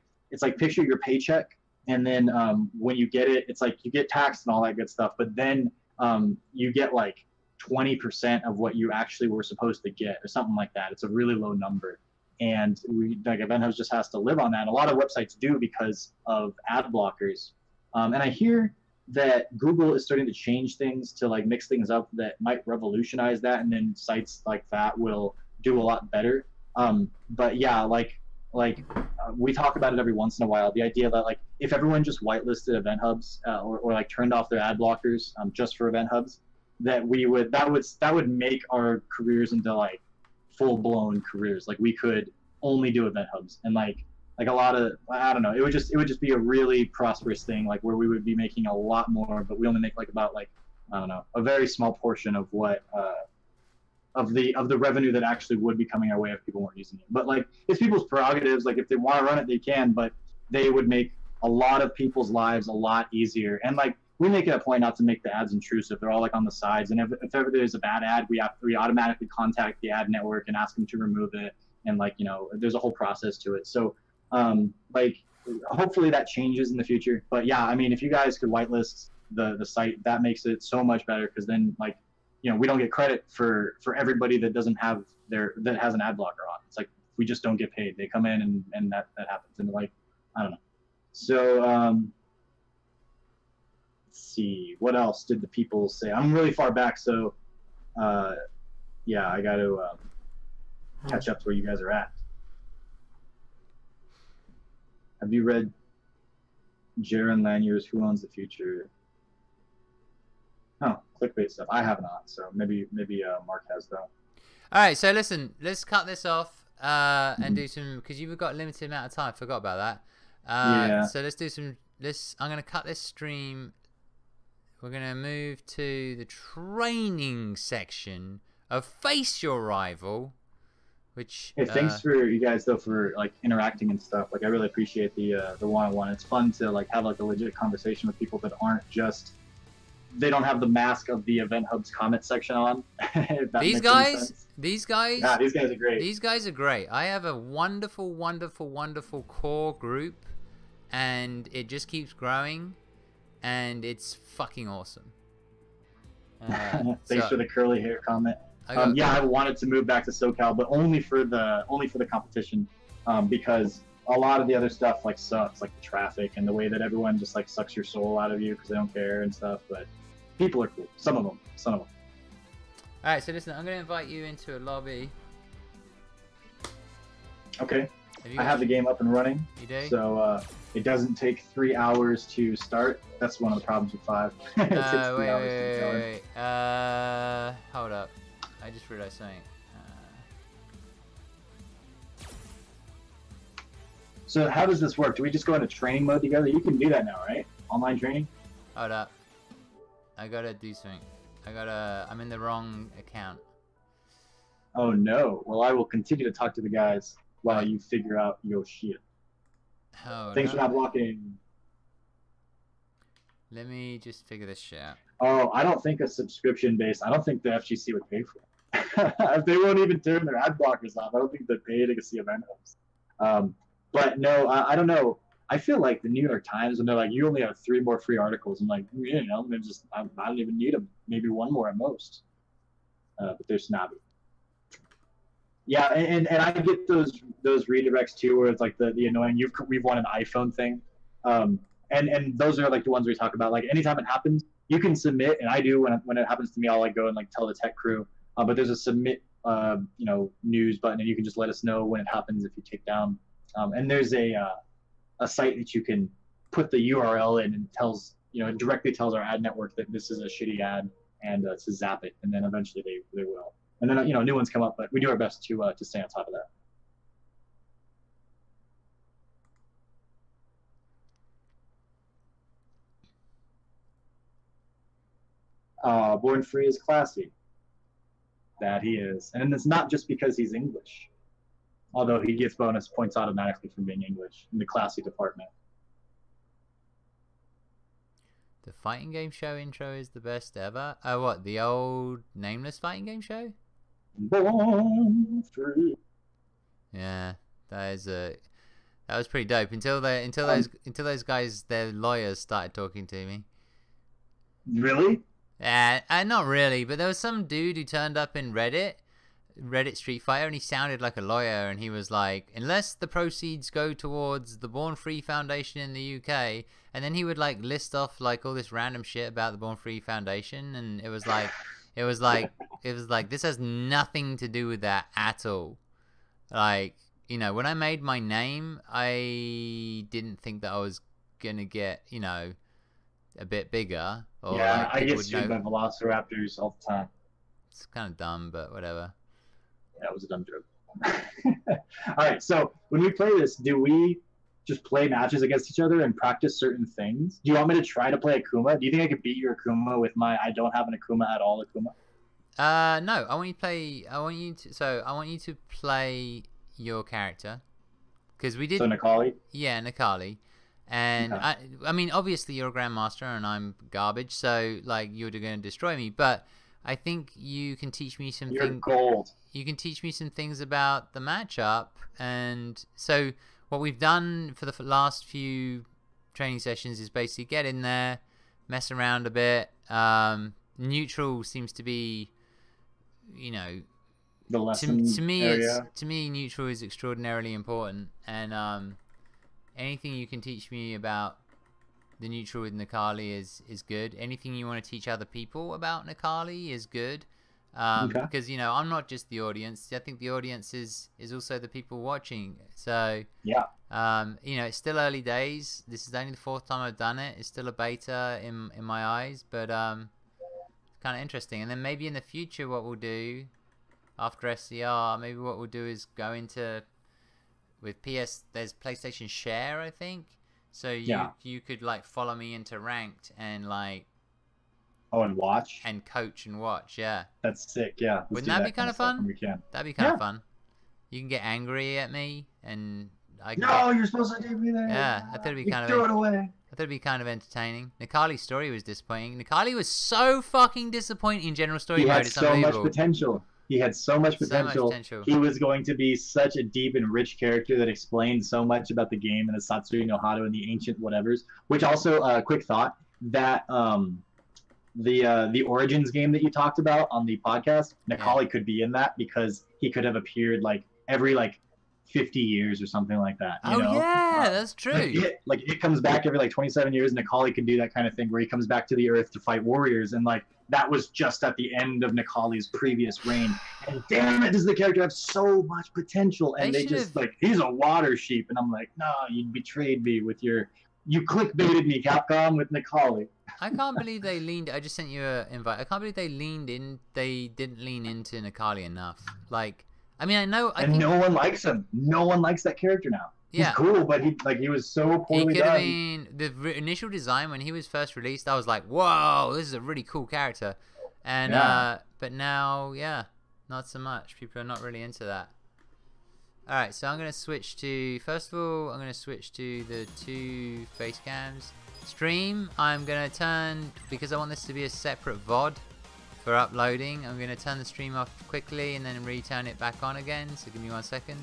picture your paycheck, and then when you get it, it's like you get taxed and all that good stuff, but then you get like 20% of what you actually were supposed to get or something like that. It's a really low number. And we like EventHubs just has to live on that. And a lot of websites do because of ad blockers. And I hear that Google is starting to change things to like mix things up that might revolutionize that, and then sites like that will do a lot better. But yeah, we talk about it every once in a while. The idea that like if everyone just whitelisted EventHubs or like turned off their ad blockers just for EventHubs, that would make our careers into like full-blown careers. Like we could only do EventHubs, and like a lot of, I don't know, it would just be a really prosperous thing, like where we would be making a lot more, but we only make like about like, I don't know, a very small portion of what of the revenue that actually would be coming our way if people weren't using it. But like it's people's prerogatives. Like if they want to run it, they can, but they would make a lot of people's lives a lot easier. And like we make it a point not to make the ads intrusive. They're all like on the sides, and if ever there's a bad ad, we automatically contact the ad network and ask them to remove it. And like, you know, there's a whole process to it. So like hopefully that changes in the future. But yeah, I mean, if you guys could whitelist the site, that makes it so much better, because then like, you know, we don't get credit for everybody that doesn't have that has an ad blocker on. It's like we just don't get paid. They come in and that happens. And like, I don't know. So let's see, what else did the people say? I'm really far back, so yeah, I got to catch up to where you guys are at. Have you read Jaron Lanier's Who Owns the Future? Oh, clickbait stuff. I have not, so maybe Mark has though. All right, so listen, let's cut this off and do some, because you've got a limited amount of time. Forgot about that. Yeah. So let's do some. I'm gonna cut this stream. We're gonna move to the training section of Face Your Rival, which. Hey, thanks for you guys though for like interacting and stuff. Like I really appreciate the one-on-one. It's fun to like have like a legit conversation with people that aren't just. They don't have the mask of the EventHubs comment section on. These guys, yeah, these guys are great. These guys are great. I have a wonderful, wonderful, wonderful core group, and it just keeps growing, and it's fucking awesome. Thanks for the curly hair comment. Yeah, I wanted to move back to SoCal, but only for the competition, because a lot of the other stuff like sucks, like the traffic and the way that everyone just like sucks your soul out of you because they don't care and stuff. But people are cool. Some of them. All right, so listen, I'm gonna invite you into a lobby. Okay. I have the game up and running. You do? So it doesn't take 3 hours to start. That's one of the problems with 5. It takes 3 hours to get wait. Hold up. I just realized something. So how does this work? Do we just go into training mode together? You can do that now, right? Online training? Hold up. I gotta do something. I'm in the wrong account. Oh no. Well, I will continue to talk to the guys while you figure out your shit. Oh, Thanks for not blocking. Let me just figure this shit out. Oh, I don't think a subscription based. I don't think the FGC would pay for it. If they won't even turn their ad blockers off, I don't think they'd pay to see EventHubs. But no, I don't know. I feel like the New York Times, when they're like, you only have 3 more free articles, I'm like, you know, I don't even need them. Maybe 1 more at most. But they're snobby. Yeah, and I get those redirects too, where it's like the annoying we've won an iPhone thing, and those are like the ones we talk about. Like anytime it happens, you can submit, and I do when it happens to me, I'll like go and like tell the tech crew. But there's a submit news button, and you can just let us know when it happens if you take down. And there's a site that you can put the URL in, and it directly tells our ad network that this is a shitty ad, and to zap it, and then eventually they will. And then new ones come up, but we do our best to stay on top of that. Born Free is classy. That he is, and it's not just because he's English, although he gets bonus points automatically from being English in the classy department. The fighting game show intro is the best ever. Oh, what, the old nameless fighting game show? Born Free. Yeah, that was pretty dope until those guys, their lawyers, started talking to me. Really? Not really, but there was some dude who turned up in Reddit Street Fighter, and he sounded like a lawyer, and he was like, unless the proceeds go towards the Born Free Foundation in the UK, and then he would like list off like all this random shit about the Born Free Foundation, and it was like this has nothing to do with that at all. Like, when I made my name, I didn't think that I was gonna get, a bit bigger. Or yeah, like, I get sued by Velociraptors all the time. It's kind of dumb, but whatever. That was a dumb joke. All right, so when we play this, do we just play matches against each other and practice certain things? Do you want me to try to play Akuma? Do you think I could beat your Akuma with my I don't have an Akuma at all Akuma? No, I want you to play your character, because we did. So Nikali? Yeah, Nikali. And okay. I mean, obviously you're a grandmaster and I'm garbage, so like you're going to destroy me. But I think you can teach me some things. Gold. You can teach me some things about the matchup, and so what we've done for the last few training sessions is basically get in there, mess around a bit. Neutral seems to be, the lesson to me area. To me neutral is extraordinarily important, and anything you can teach me about the neutral with Nikali is good. Anything you want to teach other people about Nikali is good. Okay. Because I'm not just the audience. I think the audience is also the people watching. So yeah, it's still early days. This is only the 4th time I've done it. It's still a beta in my eyes, but it's kind of interesting. And then maybe in the future, what we'll do after SCR, maybe what we'll do is go into with PS. There's PlayStation Share, I think. So you could like follow me into ranked and like. Oh, and watch? And coach and watch, yeah. That's sick, yeah. Wouldn't that be kind of fun? We can. That'd be kind of fun. You can get angry at me, and you're supposed to do me that. Yeah, I thought it'd be throw it away. I thought it'd be kind of entertaining. Nikali's story was disappointing. Nikali was so fucking disappointing in general story mode. It's so unbelievable. Much potential. He had so much potential. He was going to be such a deep and rich character that explained so much about the game and the Satsui no Hado and the ancient whatevers. Which also, quick thought, that the Origins game that you talked about on the podcast, Nikali could be in that because he could have appeared like every 50 years or something like that. You know? Yeah, that's true. It comes back every 27 years, and Nikali can do that kind of thing where he comes back to the Earth to fight warriors, and that was just at the end of Nikali's previous reign. And damn it, does the character have so much potential? And they just he's a water sheep, and I'm like, no, you betrayed me with you clickbaited me, Capcom, with Nikali. I can't believe they leaned. I just sent you an invite. I can't believe they leaned in. They didn't lean into Nikali enough. I mean, I know. I think no one likes him. No one likes that character now. Yeah. He's cool, but he was so poorly done. He could have been the initial design when he was first released. I was like, whoa, this is a really cool character, and but now, not so much. People are not really into that. All right, so I'm gonna switch to first of all, I'm gonna switch to the 2 face cams. Stream, I'm gonna turn because I want this to be a separate VOD for uploading. I'm gonna turn the stream off quickly and then return it back on again. So give me 1 second.